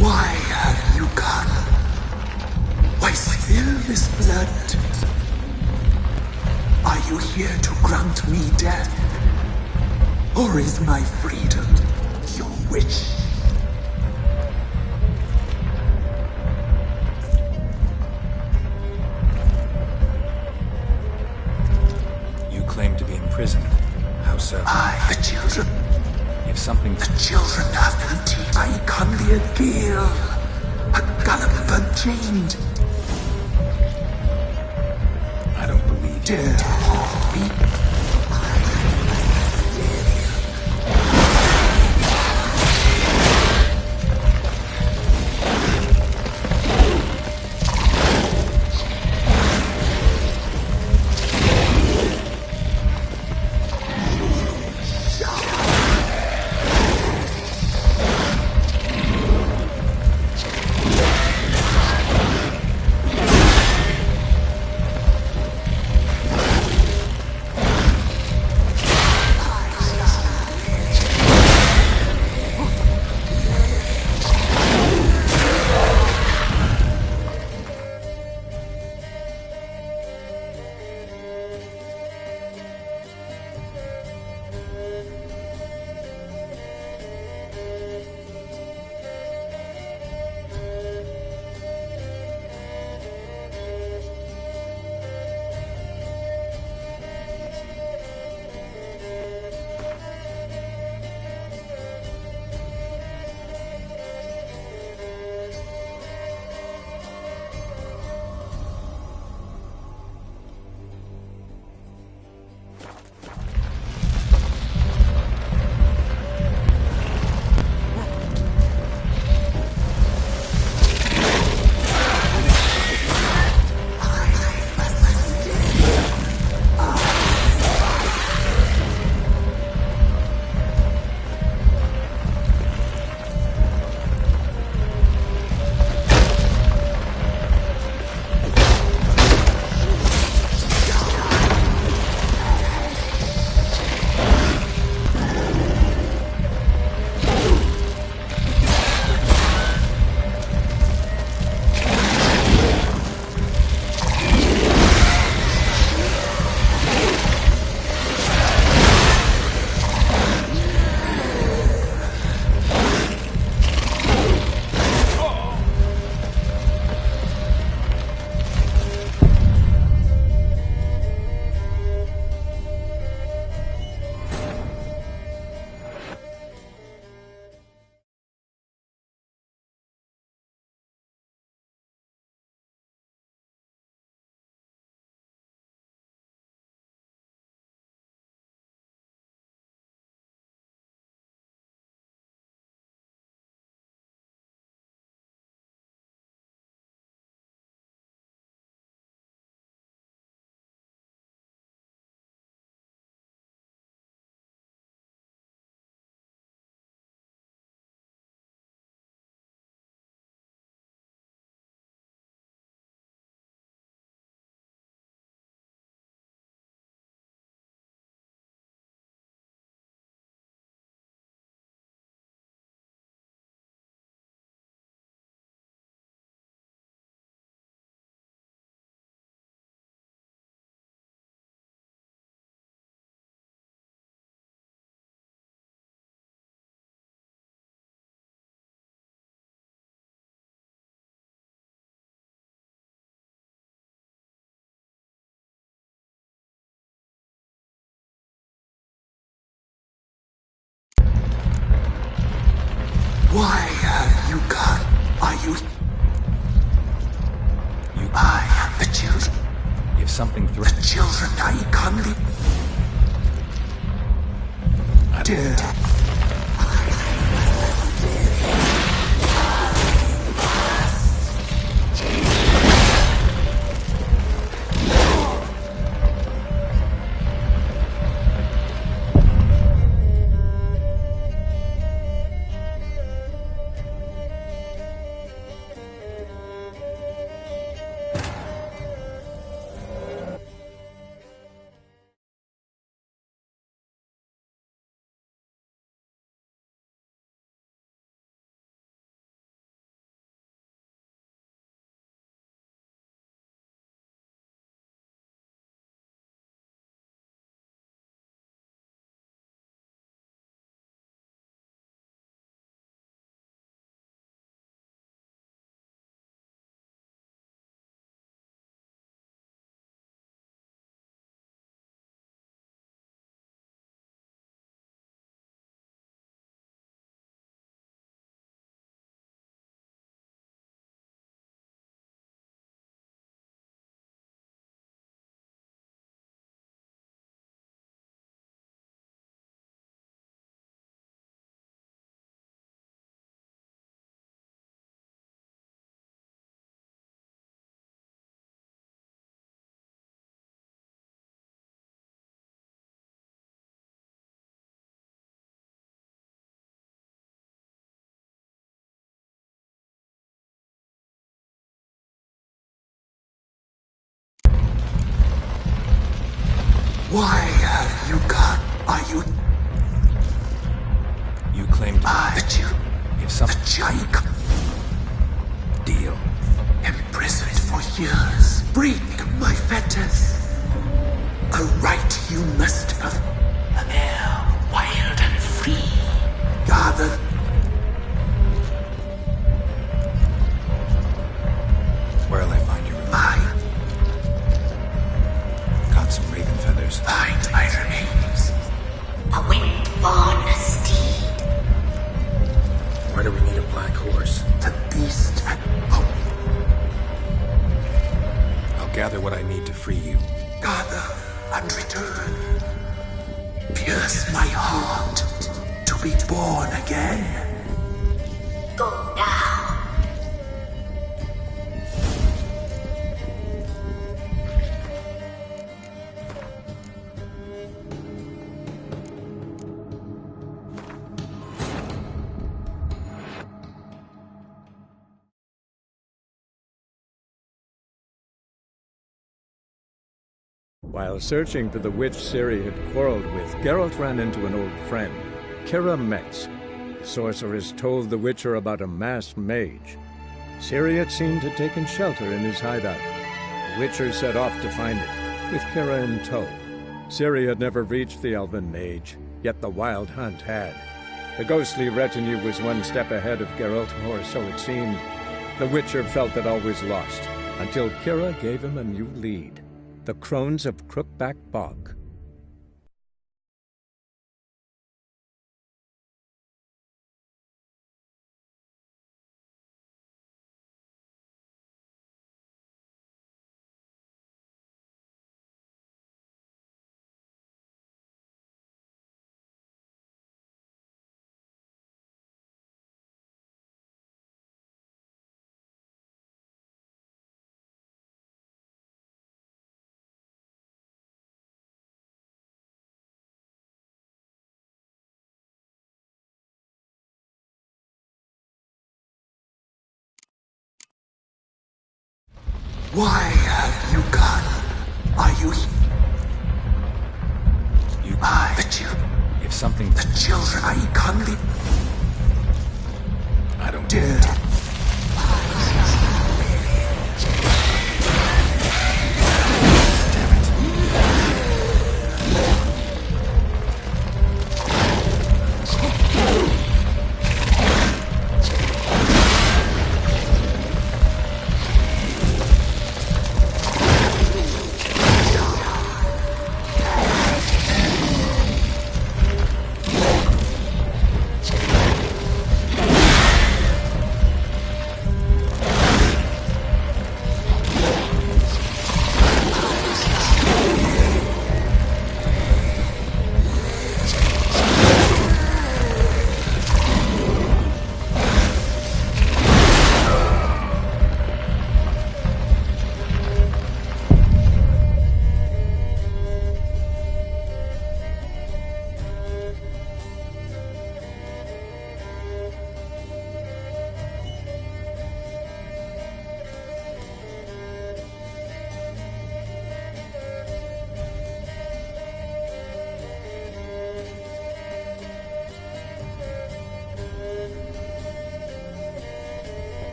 Why have you gone? Why spill this blood? Are you here to grant me death? Or is my freedom your wish? You claim to be imprisoned. How so? The children. If something... The children of Antigua I Conliad Gale. A gallop unchained. I don't believe you. Dead heartbeat. Why have you come? Are you... I am the children. If something The children I kindly... Dear. Why have you come? Are you... You claimed... The children... If some... The giant... Deal. Imprisoned for years. Break my fetters. A right you must have. An air wild and free. Gather. Where'll I find your Mine. Got some raven feathers. Find my remains. A wind-born steed. Why do we need a black horse? The beast and... I'll gather what I need to free you. Gather and return. Pierce my heart to be born again. Go now. While searching for the witch Ciri had quarreled with, Geralt ran into an old friend, Kira Metz. The sorceress told the Witcher about a masked mage. Ciri had seemed to have taken shelter in his hideout. The Witcher set off to find it, with Kira in tow. Ciri had never reached the elven mage, yet the wild hunt had. The ghostly retinue was one step ahead of Geralt, or so it seemed. The Witcher felt that all was lost, until Kira gave him a new lead. The Crones of Crookback Bog. Why have you come? Are you... You... The children... If something... The children I kindly... I don't... Dear.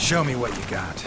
Show me what you got.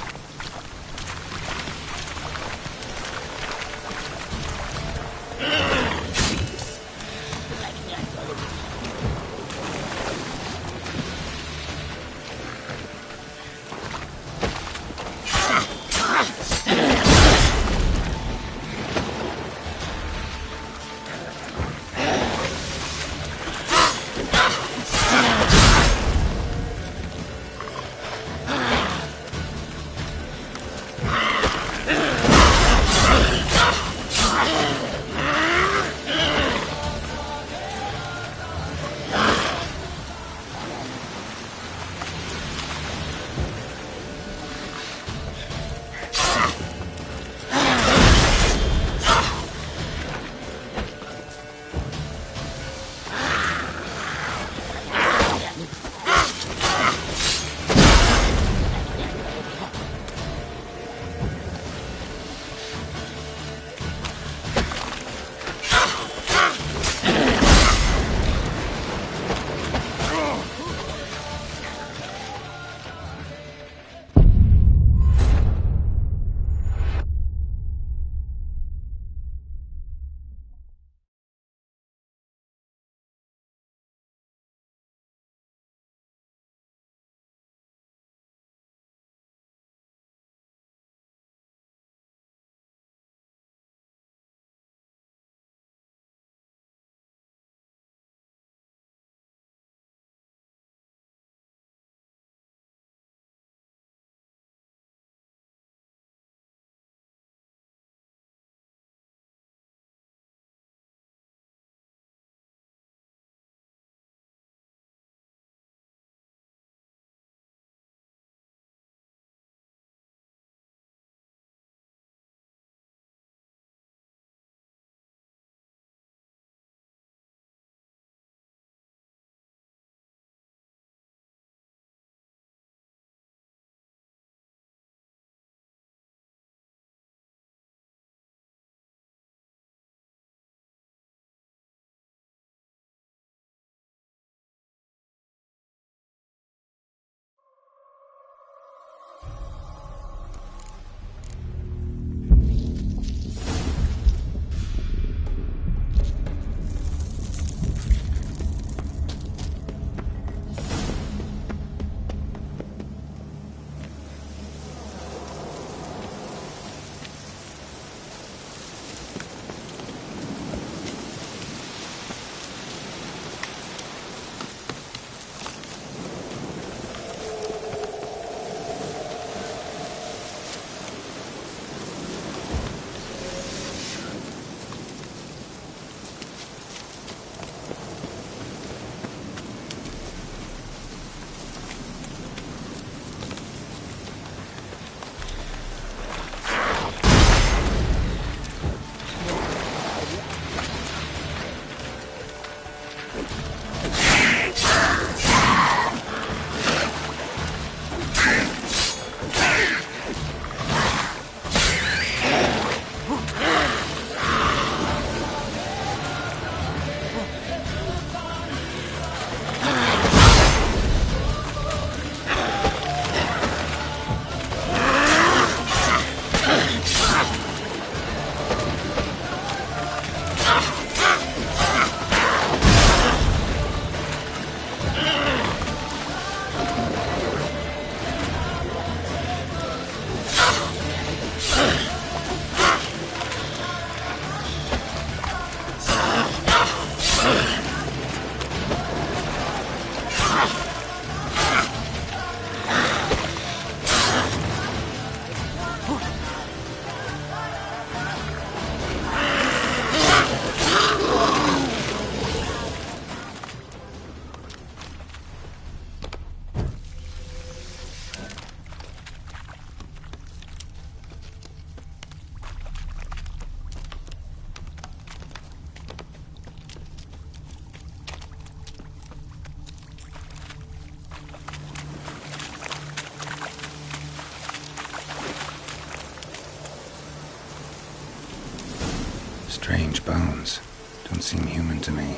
Strange bones. Don't seem human to me.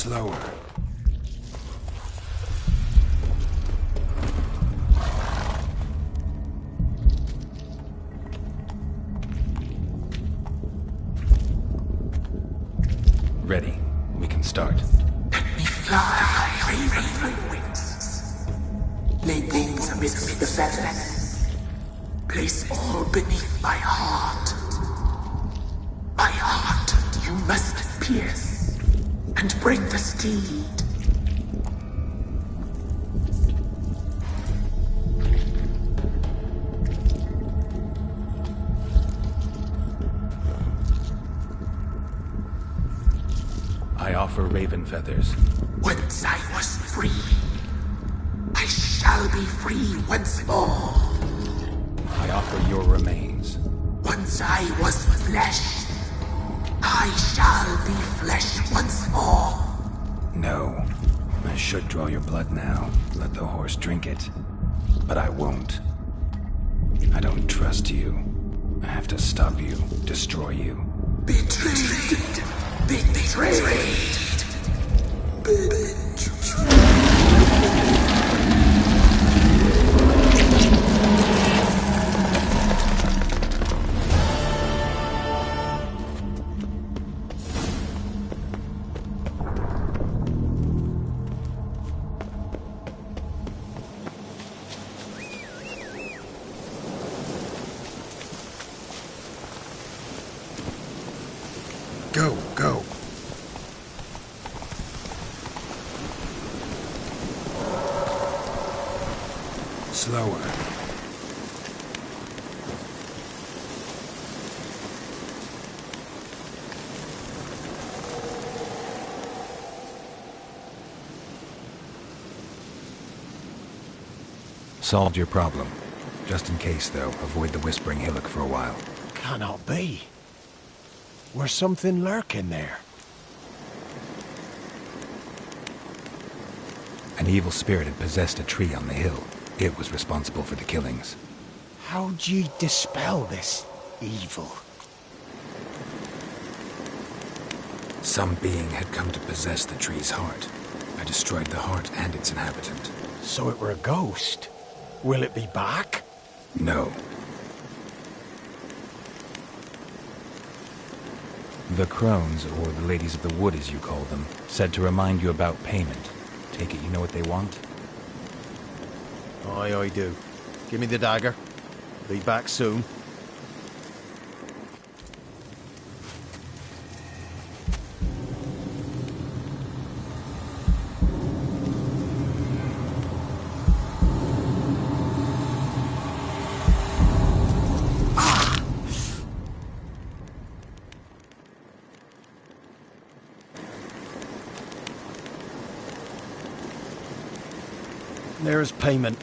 Slower. Ready. We can start. Let me fly, raven wings. Lay things amidst the feathers. Place all beneath my heart. My heart you must pierce, and break the steed. I offer raven feathers. Once I was free, I shall be free once more. I offer your remains. Once I was flesh, I shall be flesh once more. No. I should draw your blood now. Let the horse drink it. But I won't. I don't trust you. I have to stop you, destroy you. Betrayed! Betrayed! Go, go. Slower. Solved your problem. Just in case, though, avoid the Whispering Hillock for a while. Cannot be. Where's something lurking there? An evil spirit had possessed a tree on the hill. It was responsible for the killings. How'd ye dispel this evil? Some being had come to possess the tree's heart. I destroyed the heart and its inhabitant. So it were a ghost. Will it be back? No. The crones, or the ladies of the wood as you call them, said to remind you about payment. Take it you know what they want? Aye, I do. Give me the dagger. Be back soon. There's payment.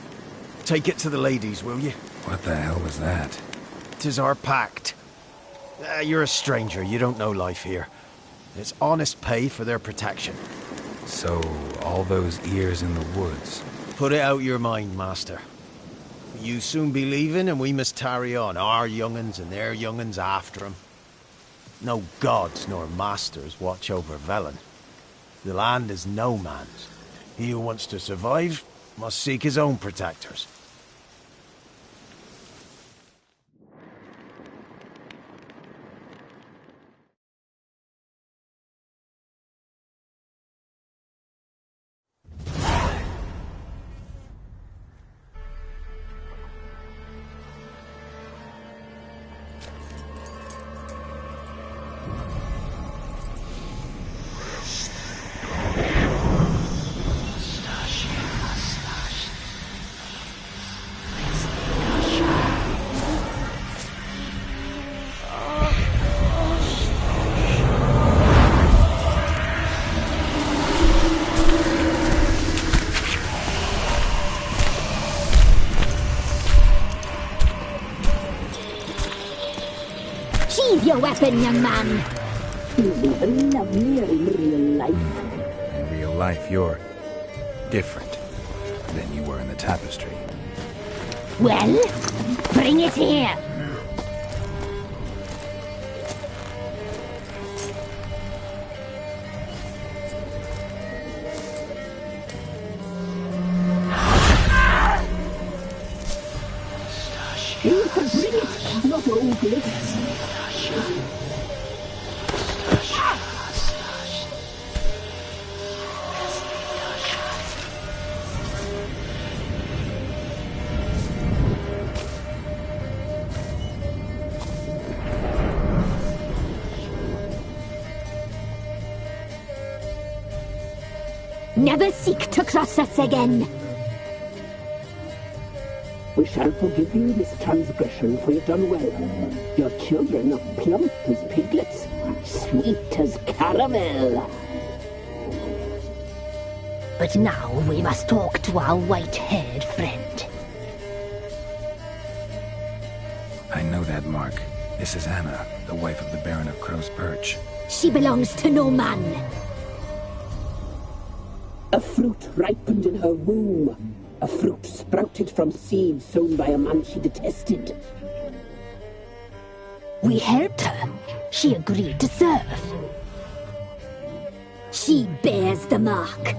Take it to the ladies, will you? What the hell was that? 'Tis our pact. You're a stranger, you don't know life here. It's honest pay for their protection. So, all those ears in the woods. Put it out your mind, master. You soon be leaving and we must tarry on, our young'uns and their young'uns after 'em. No gods nor masters watch over Velen. The land is no man's. He who wants to survive must seek his own protectors. Sheathe your weapon, young man. He's even lovelier in real life. In real life, you're different than you were in the tapestry. Well, bring it here. Never seek to cross us again. We shall forgive you this transgression, for you've done well. Your children are plump as piglets, sweet as caramel. But now we must talk to our white-haired friend. I know that mark. This is Anna, the wife of the Baron of Crow's Perch. She belongs to no man. A fruit ripened in her womb. A fruit sprouted from seeds sown by a man she detested. We helped her. She agreed to serve. She bears the mark.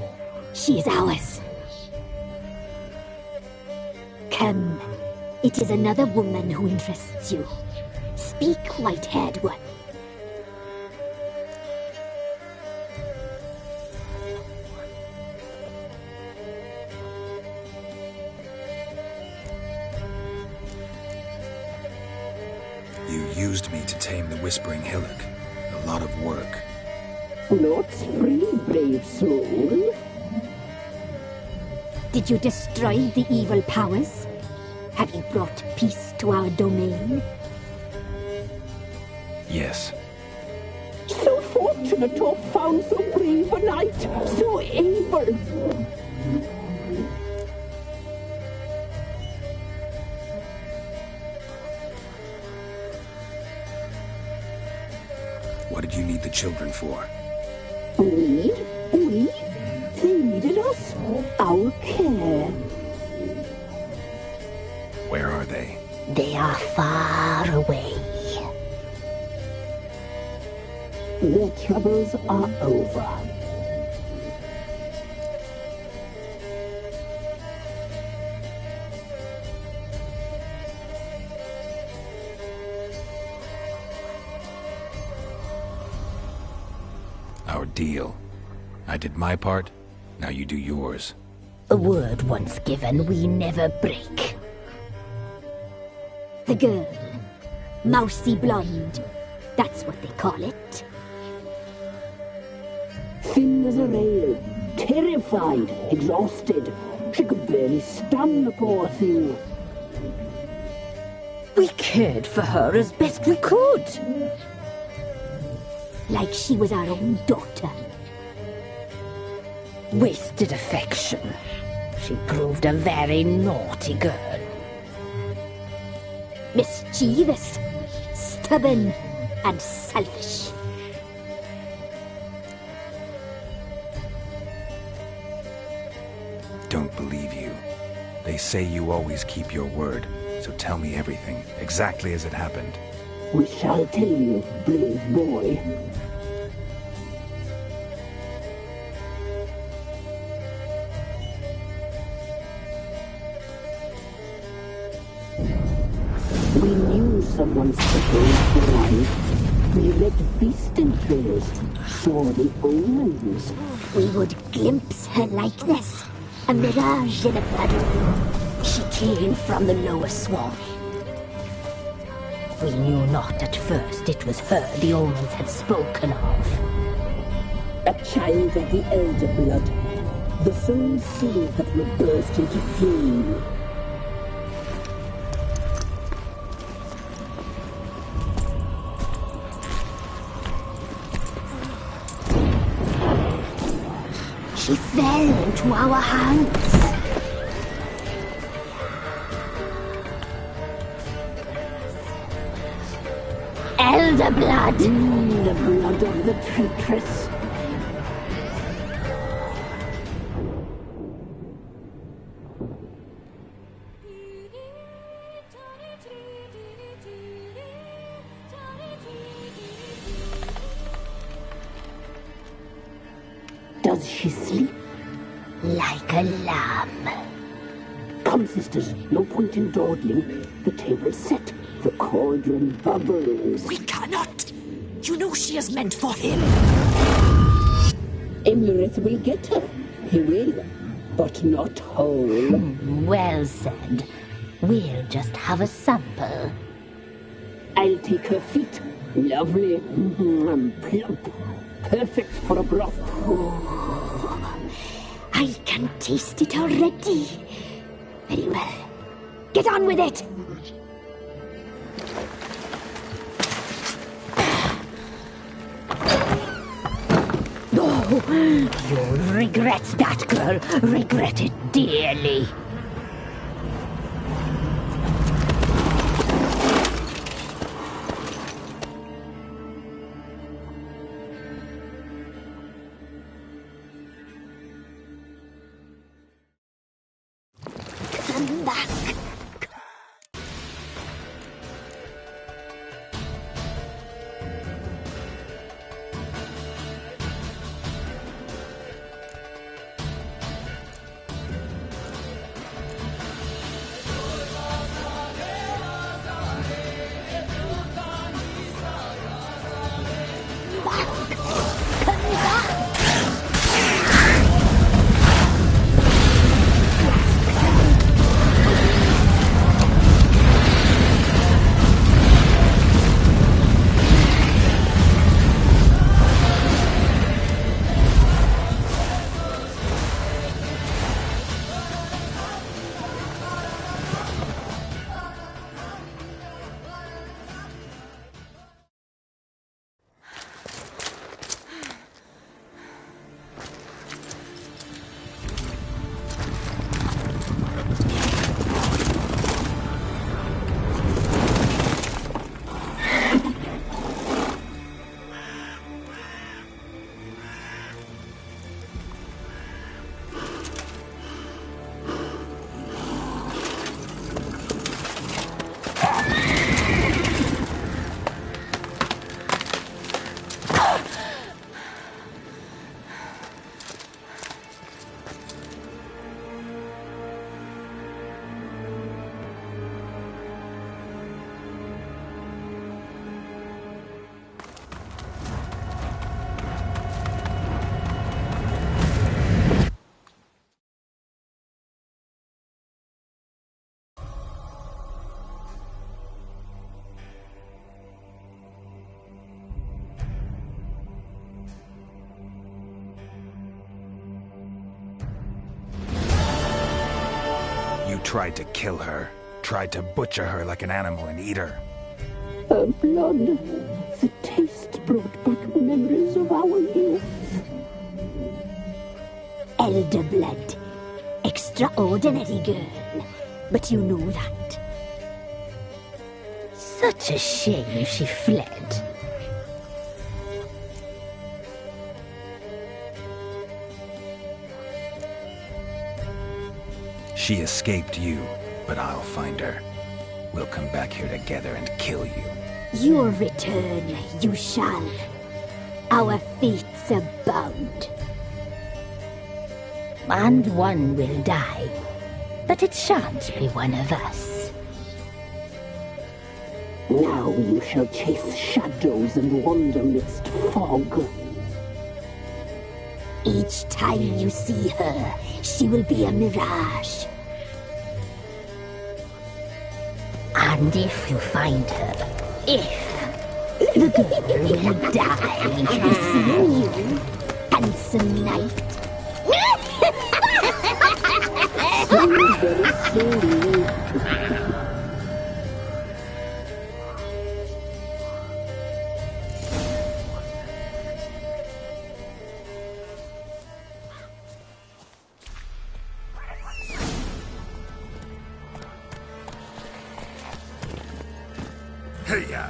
She is ours. Come. It is another woman who interests you. Speak, white-haired one. You used me to tame the Whispering Hillock. A lot of work. Not free, brave soul. Did you destroy the evil powers? Have you brought peace to our domain? Yes. So fortunate to have found so brave a knight, so able. What did you need the children for? We? They needed us. Our care. Where are they? They are far away. Their troubles are over. Our deal. I did my part, now you do yours. A word once given, we never break. The girl. Mousy blonde. That's what they call it. Thin as a rail, terrified, exhausted. She could barely stand, the poor thing. We cared for her as best we could. Like she was our own daughter. Wasted affection. She proved a very naughty girl. Mischievous, stubborn, and selfish. Don't believe you. They say you always keep your word, so tell me everything, exactly as it happened. We shall tell you, brave boy. We knew someone special was alive. We read beast entrails, saw the omens. We would glimpse her likeness, a mirage in a puddle. She came from the lower swamp. We knew not at first it was her the omens had spoken of. A child of the elder blood, the soul seed that will burst into flame. She fell into our hands. Elder blood! The blood of the traitress. Does she sleep? Like a lamb. Come, sisters, no point in dawdling. The table's set. The cauldron bubbles. We cannot. You know she is meant for him. Imlerith will get her. He will, but not whole. Well said. We'll just have a sample. I'll take her feet. Lovely. Plump. Perfect for a broth. I can taste it already. Very well. Get on with it! Oh, you'll regret that, girl. Regret it dearly. Come back. Tried to kill her. Tried to butcher her like an animal and eat her. Her blood. The taste brought back memories of our youth. Elder blood. Extraordinary girl. But you know that. Such a shame she fled. She escaped you, but I'll find her. We'll come back here together and kill you. Your return, you shall. Our fates are bound. And one will die, but it shan't be one of us. Now you shall chase shadows and wander midst fog. Each time you see her, she will be a mirage. And if you find her, the girl will die. I'll be seeing you, handsome knight. Very slowly. Hey-ya!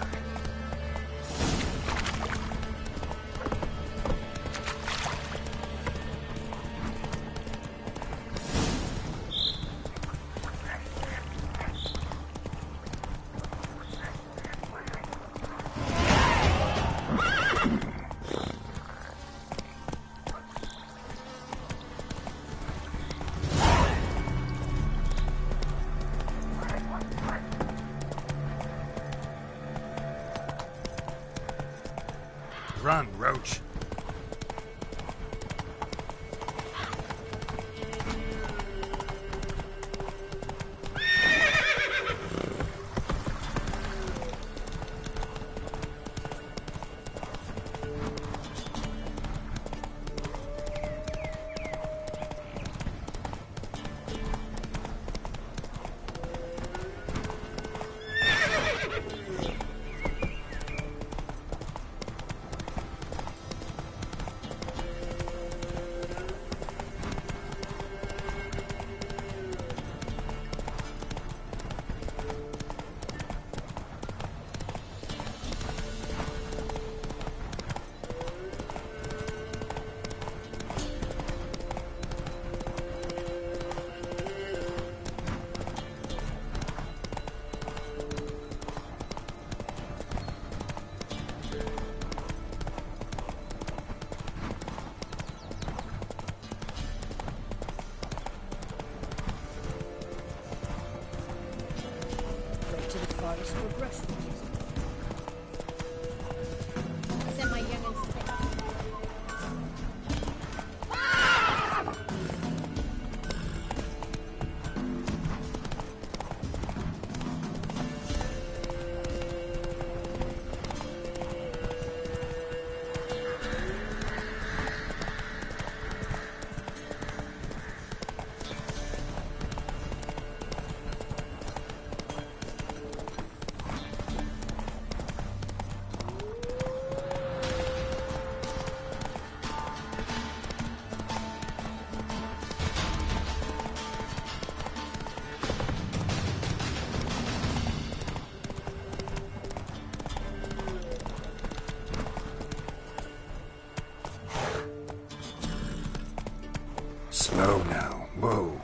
Run, Roach. Slow now. Whoa.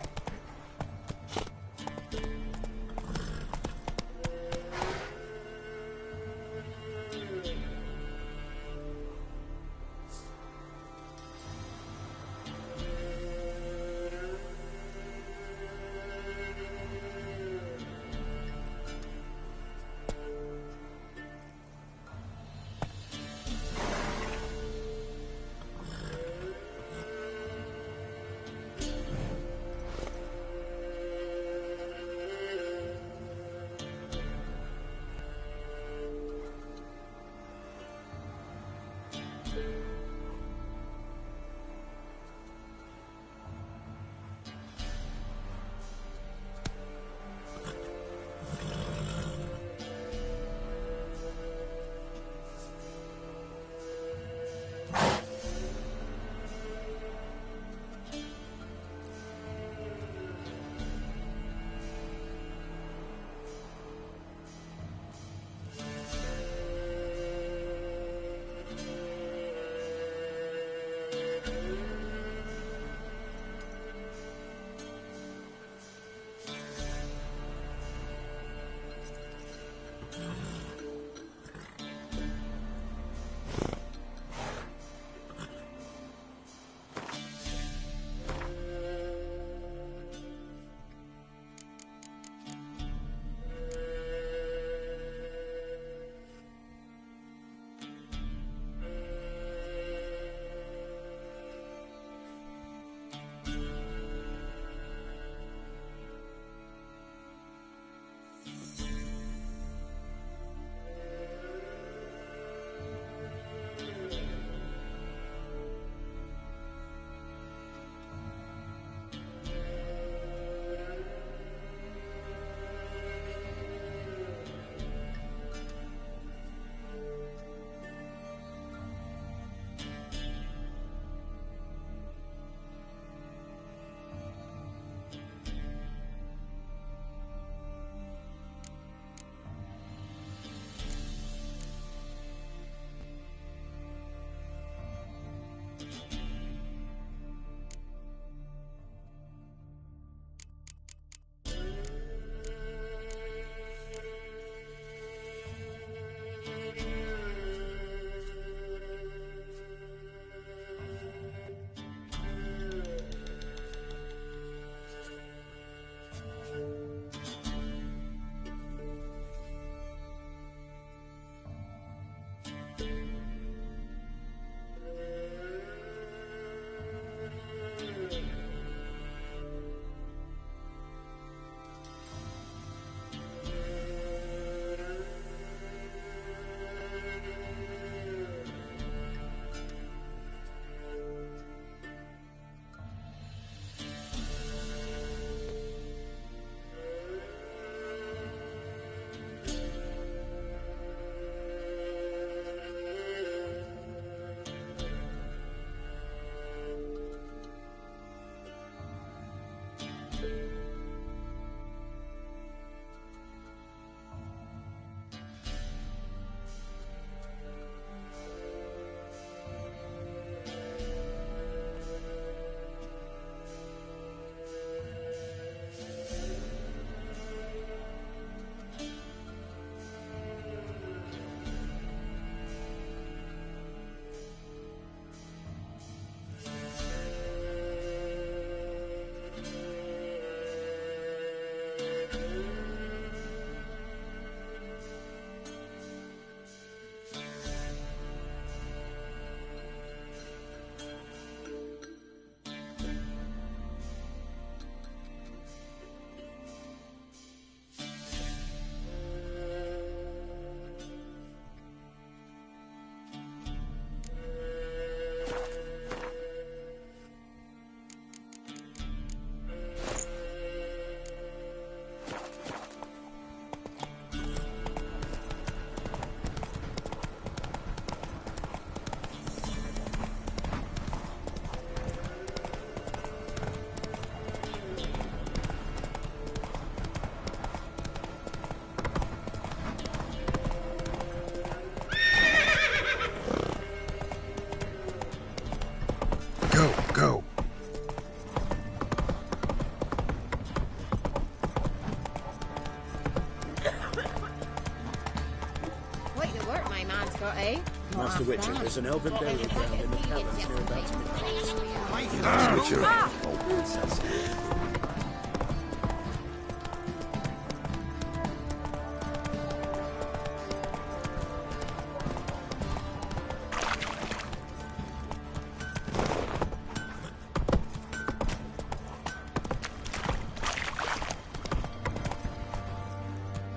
Got A? Master Witcher, there's an elven burial ground in the caverns near about to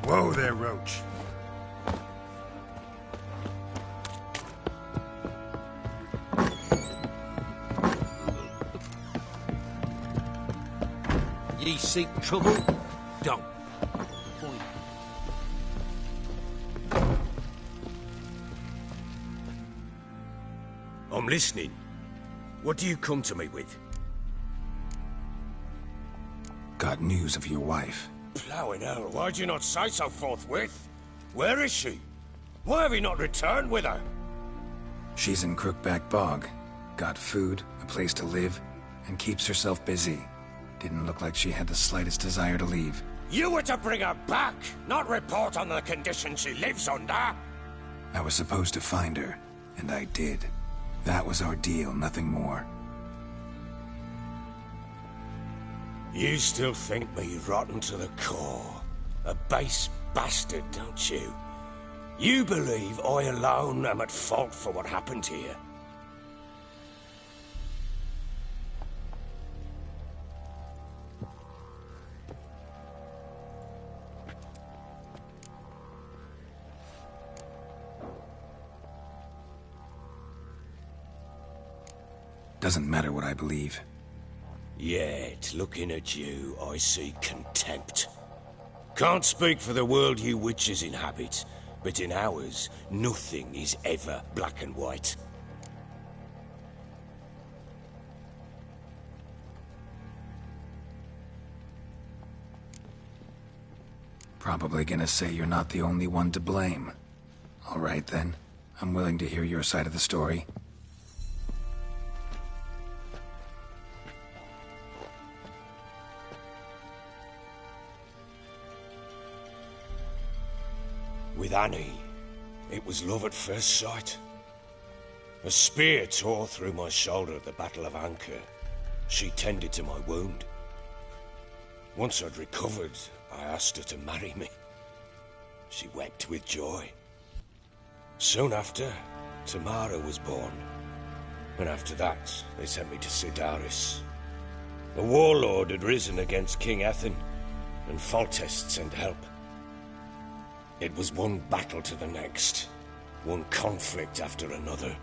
Whoa there, Roach. Ye seek trouble? Don't. I'm listening. What do you come to me with? Got news of your wife. Plowing hell, why'd you not say so forthwith? Where is she? Why have you not returned with her? She's in Crookback Bog. Got food, a place to live, and keeps herself busy. Didn't look like she had the slightest desire to leave. You were to bring her back, not report on the conditions she lives under. I was supposed to find her, and I did. That was our deal, nothing more. You still think me rotten to the core. A base bastard, don't you? You believe I alone am at fault for what happened here. Doesn't matter what I believe. Yet, looking at you, I see contempt. Can't speak for the world you witches inhabit, but in ours, nothing is ever black and white. Probably gonna say you're not the only one to blame. All right then. I'm willing to hear your side of the story. With Annie, it was love at first sight. A spear tore through my shoulder at the Battle of Anchor. She tended to my wound. Once I'd recovered, I asked her to marry me. She wept with joy. Soon after, Tamara was born. And after that, they sent me to Sidaris. A warlord had risen against King Ethan, and Foltest sent help. It was one battle to the next, one conflict after another.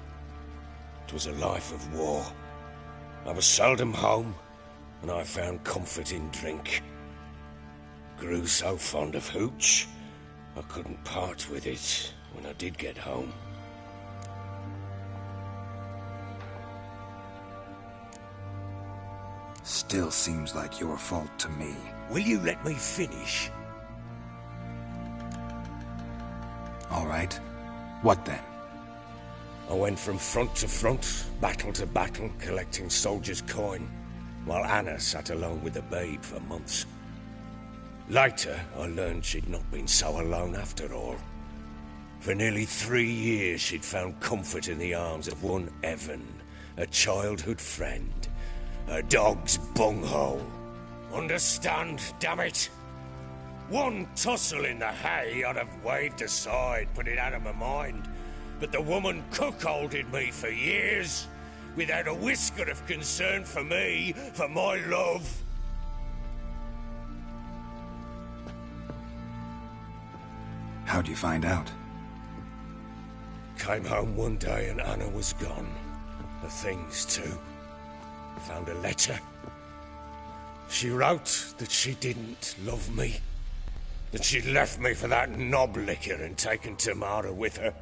It was a life of war. I was seldom home, and I found comfort in drink. Grew so fond of hooch, I couldn't part with it when I did get home. Still seems like your fault to me. Will you let me finish? All right. What then? I went from front to front, battle to battle, collecting soldiers' coin, while Anna sat alone with the babe for months. Later, I learned she'd not been so alone after all. For nearly 3 years, she'd found comfort in the arms of one Evan, a childhood friend, a dog's bunghole. Understand, damn it? One tussle in the hay I'd have waved aside, put it out of my mind. But the woman cuckolded me for years, without a whisker of concern for me, for my love. How'd you find out? Came home one day and Anna was gone. The things too. Found a letter. She wrote that she didn't love me. That she'd left me for that knob licker and taken Tamara with her.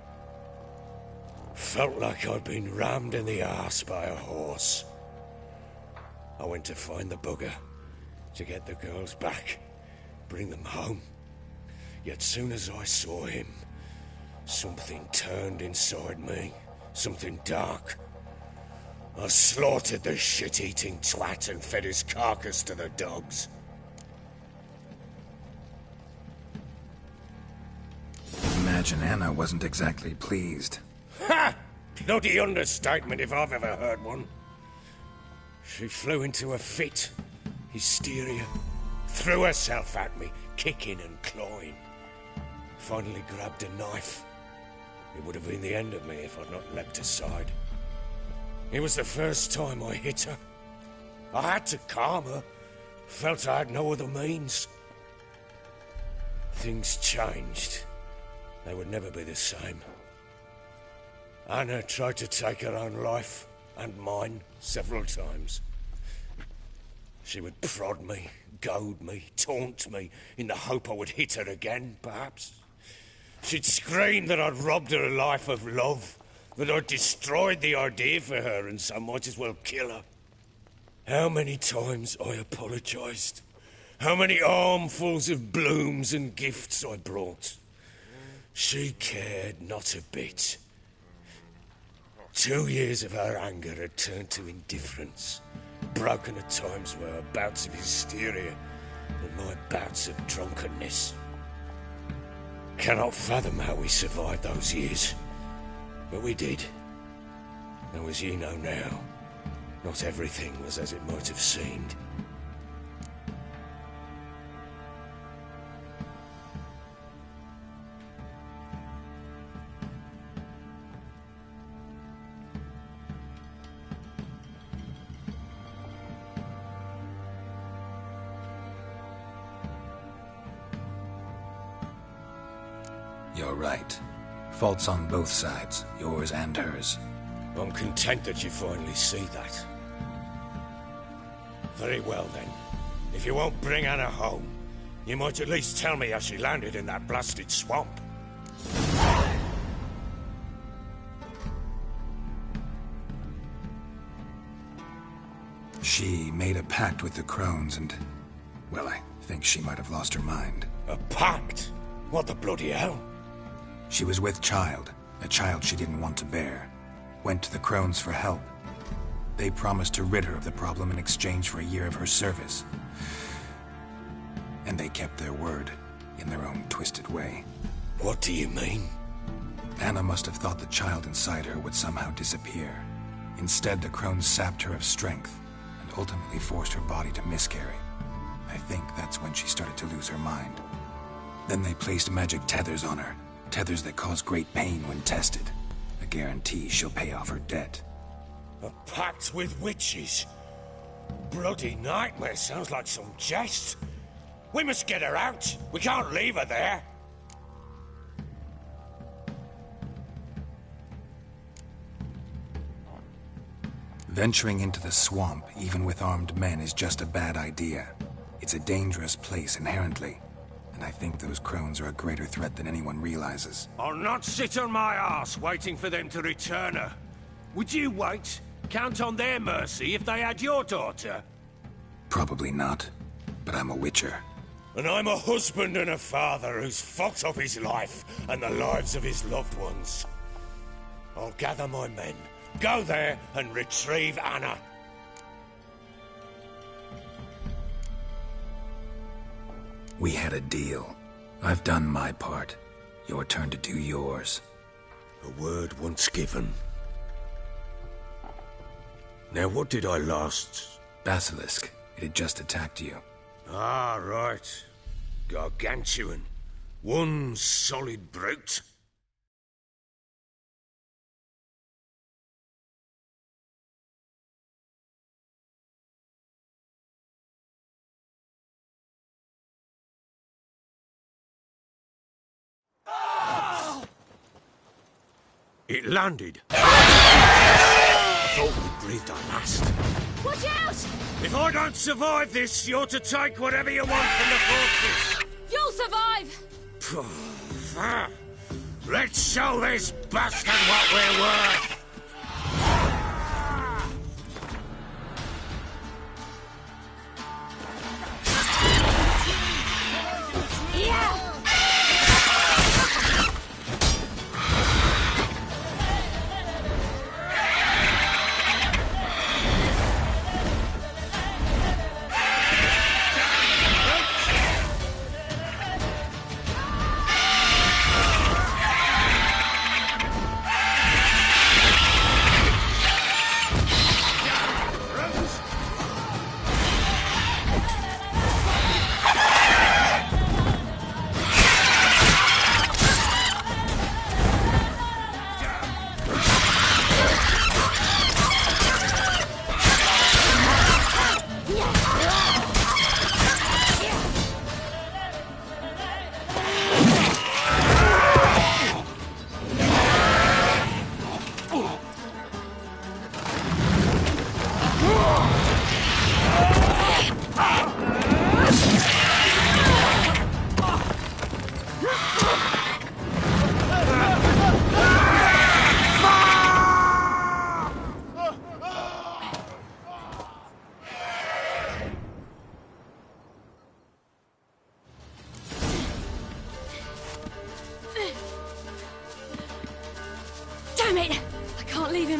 Felt like I'd been rammed in the arse by a horse. I went to find the bugger, to get the girls back, bring them home. Yet soon as I saw him, something turned inside me, something dark. I slaughtered the shit-eating twat and fed his carcass to the dogs. imagine Anna wasn't exactly pleased. Ha! Bloody understatement if I've ever heard one. She flew into a fit. Hysteria. Threw herself at me, kicking and clawing. Finally grabbed a knife. It would have been the end of me if I'd not leapt aside. It was the first time I hit her. I had to calm her. Felt I had no other means. Things changed. They would never be the same. Anna tried to take her own life, and mine, several times. She would prod me, goad me, taunt me, in the hope I would hit her again, perhaps. She'd scream that I'd robbed her life of love, that I'd destroyed the idea for her, and so might as well kill her. How many times I apologised. How many armfuls of blooms and gifts I brought. She cared not a bit. 2 years of her anger had turned to indifference, broken at times by her bouts of hysteria and my bouts of drunkenness. Cannot fathom how we survived those years, but we did. Though as ye know now, not everything was as it might have seemed. You're right. Faults on both sides, yours and hers. I'm content that you finally see that. Very well, then. If you won't bring Anna home, you might at least tell me how she landed in that blasted swamp. She made a pact with the crones and... well, I think she might have lost her mind. A pact? What the bloody hell? She was with child, a child she didn't want to bear. Went to the crones for help. They promised to rid her of the problem in exchange for a year of her service. And they kept their word, in their own twisted way. What do you mean? Anna must have thought the child inside her would somehow disappear. Instead, the crones sapped her of strength, and ultimately forced her body to miscarry. I think that's when she started to lose her mind. Then they placed magic tethers on her. Tethers that cause great pain when tested. A guarantee she'll pay off her debt. A pact with witches? Bloody nightmare, sounds like some jest. We must get her out. We can't leave her there. Venturing into the swamp, even with armed men, is just a bad idea. It's a dangerous place inherently. And I think those crones are a greater threat than anyone realizes. I'll not sit on my arse waiting for them to return her. Would you wait? Count on their mercy if they had your daughter? Probably not. But I'm a witcher. And I'm a husband and a father who's fucked up his life and the lives of his loved ones. I'll gather my men, go there and retrieve Anna. We had a deal. I've done my part. Your turn to do yours. A word once given. Now what did I last... Basilisk. It had just attacked you. Ah, right. Gargantuan. One solid brute. It landed. I thought we breathed our last. Watch out! If I don't survive this, you're to take whatever you want from the fortress. You'll survive! Let's show this bastard what we're worth.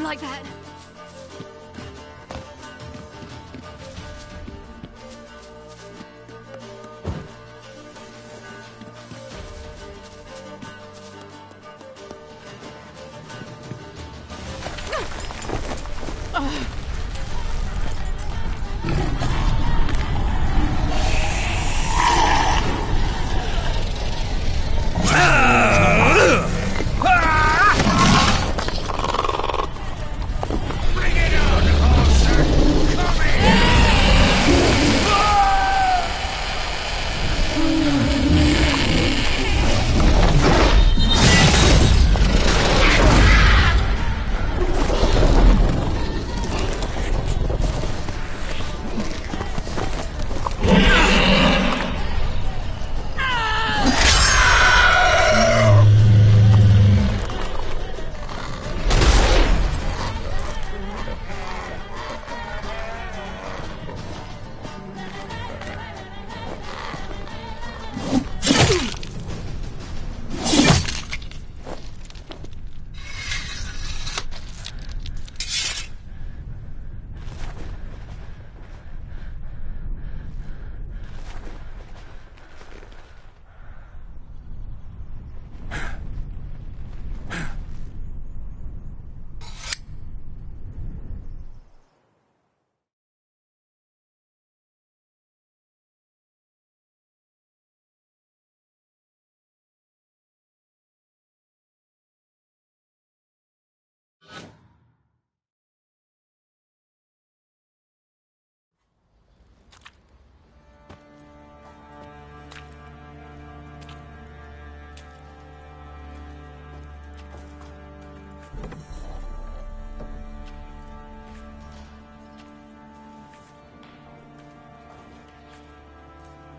like that.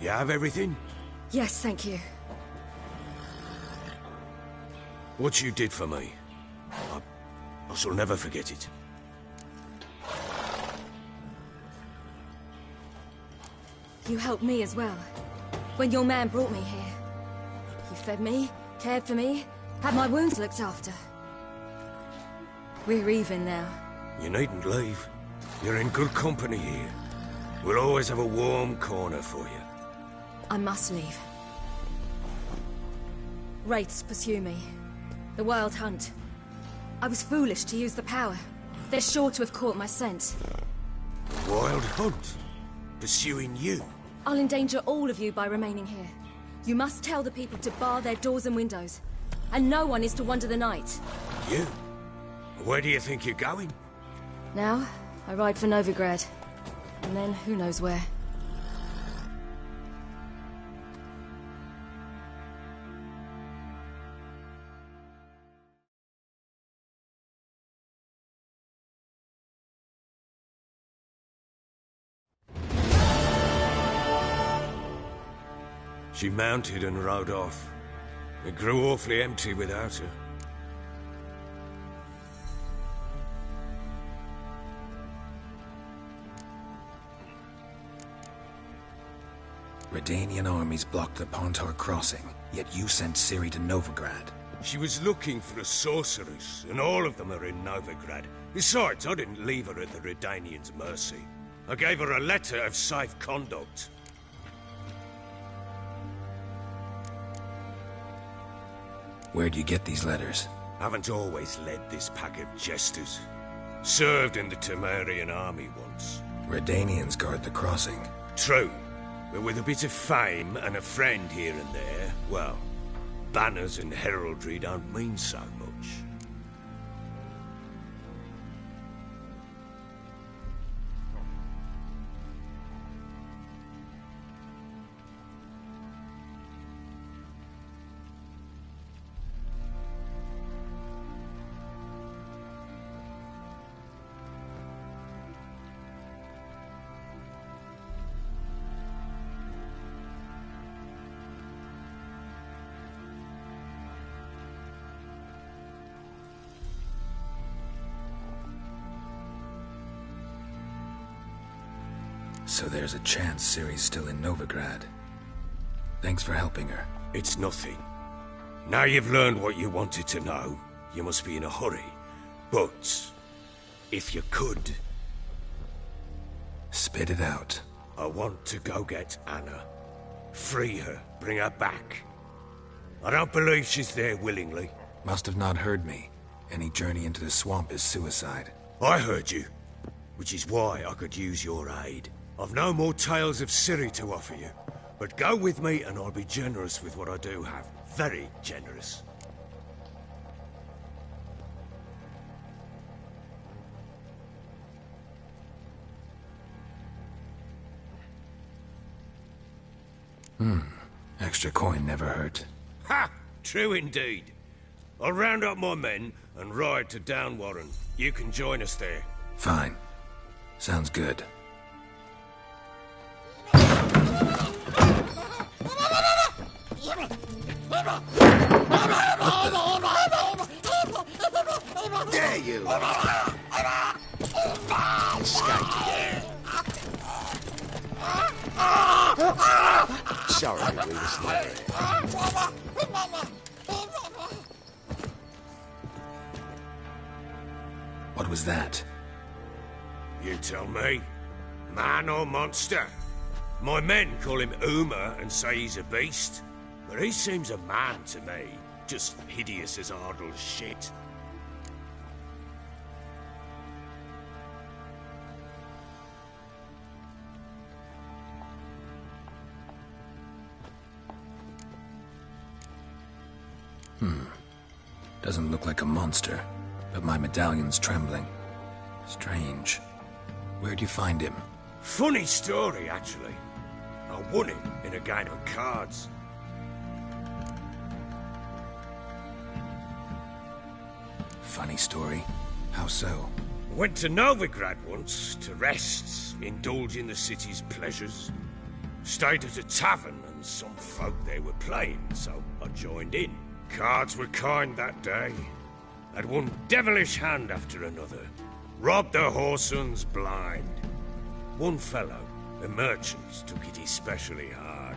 You have everything? Yes, thank you. What you did for me, I shall never forget it. You helped me as well. When your man brought me here. You fed me, cared for me, had my wounds looked after. We're even now. You needn't leave. You're in good company here. We'll always have a warm corner for you. I must leave. Wraiths pursue me. The Wild Hunt. I was foolish to use the power. They're sure to have caught my scent. Wild Hunt? Pursuing you? I'll endanger all of you by remaining here. You must tell the people to bar their doors and windows. And no one is to wander the night. You? Where do you think you're going? Now, I ride for Novigrad. And then, who knows where. She mounted and rode off. It grew awfully empty without her. Redanian armies blocked the Pontar crossing, yet you sent Ciri to Novigrad. She was looking for a sorceress, and all of them are in Novigrad. Besides, I didn't leave her at the Redanians' mercy. I gave her a letter of safe conduct. Where'd you get these letters? Haven't always led this pack of jesters. Served in the Temerian army once. Redanians guard the crossing. True, but with a bit of fame and a friend here and there, well, banners and heraldry don't mean so much. So there's a chance Ciri's still in Novigrad. Thanks for helping her. It's nothing. Now you've learned what you wanted to know, you must be in a hurry. But If you could. Spit it out. I want to go get Anna. Free her, bring her back. I don't believe she's there willingly. Must have not heard me. Any journey into the swamp is suicide. I heard you, which is why I could use your aid. I've no more tales of Ciri to offer you, but go with me and I'll be generous with what I do have. Very generous. Extra coin never hurt. Ha! True indeed. I'll round up my men and ride to Downwarren. You can join us there. Fine. Sounds good. Dare you! Sorry, we was there. What was that? You tell me. Man or monster? My men call him Uma and say he's a beast. But he seems a man to me. Just hideous as Ardle's shit. Doesn't look like a monster, but my medallion's trembling. Strange. Where'd you find him? Funny story, actually. I won him in a game of cards. Funny story? How so? Went to Novigrad once to rest, indulge in the city's pleasures. Stayed at a tavern and some folk there were playing, so I joined in. Cards were kind that day. Had one devilish hand after another. Robbed the whoresons blind. One fellow, a merchant, took it especially hard.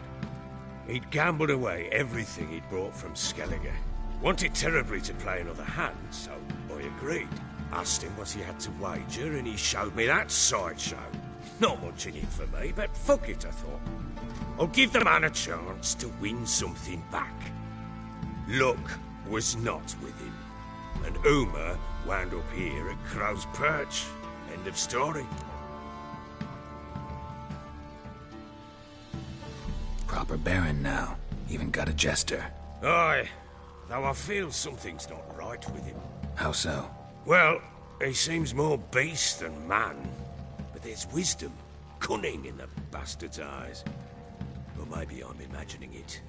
He'd gambled away everything he'd brought from Skellige. Wanted terribly to play another hand, so I agreed. Asked him what he had to wager, and he showed me that sideshow. Not much in it for me, but fuck it, I thought. I'll give the man a chance to win something back. Luck was not with him, and Uma wound up here at Crow's Perch. End of story. Proper baron now. Even got a jester. Aye, though I feel something's not right with him. How so? Well, he seems more beast than man, but there's wisdom, cunning in the bastard's eyes. Or maybe I'm imagining it.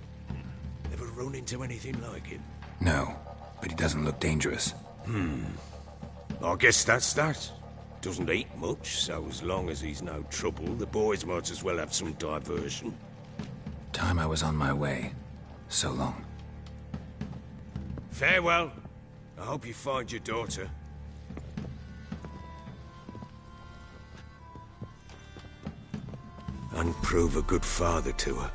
Ever run into anything like him? No, but he doesn't look dangerous. I guess that's that. Doesn't eat much, so as long as he's no trouble, the boys might as well have some diversion. Time I was on my way. So long. Farewell. I hope you find your daughter. And prove a good father to her.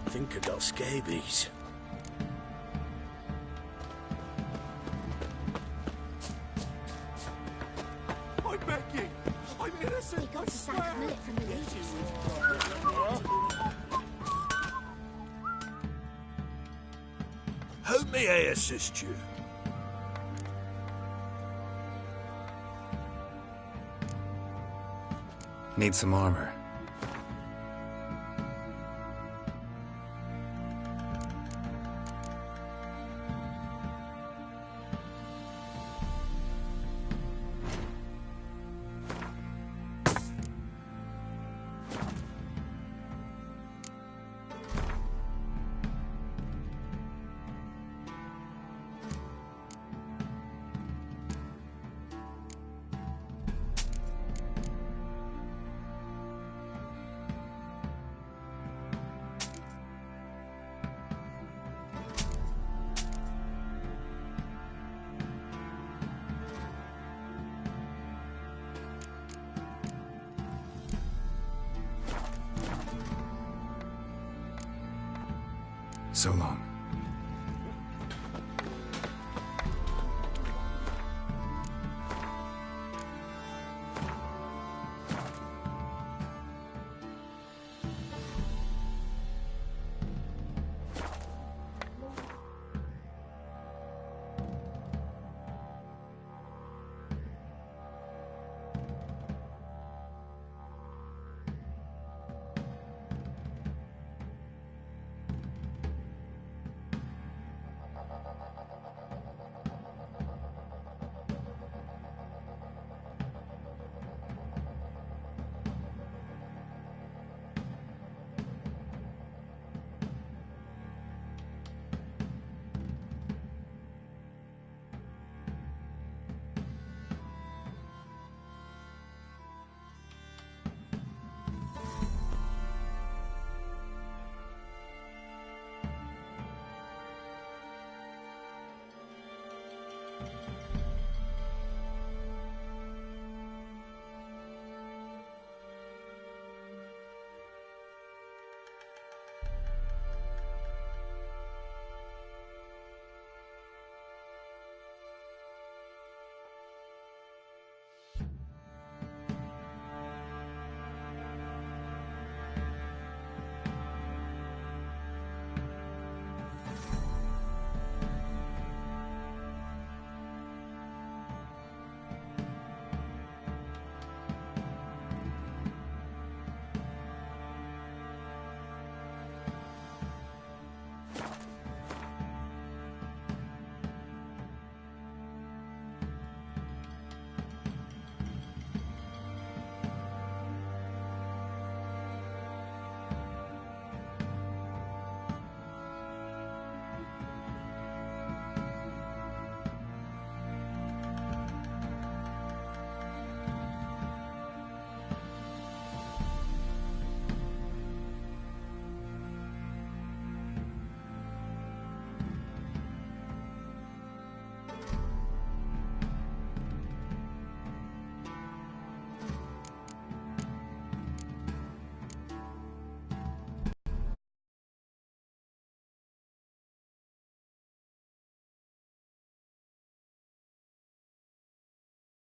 I think I got scabies. I'm begging. I'm innocent. They got a sack of millet from the ladies. How may I assist you? Need some armor. so long.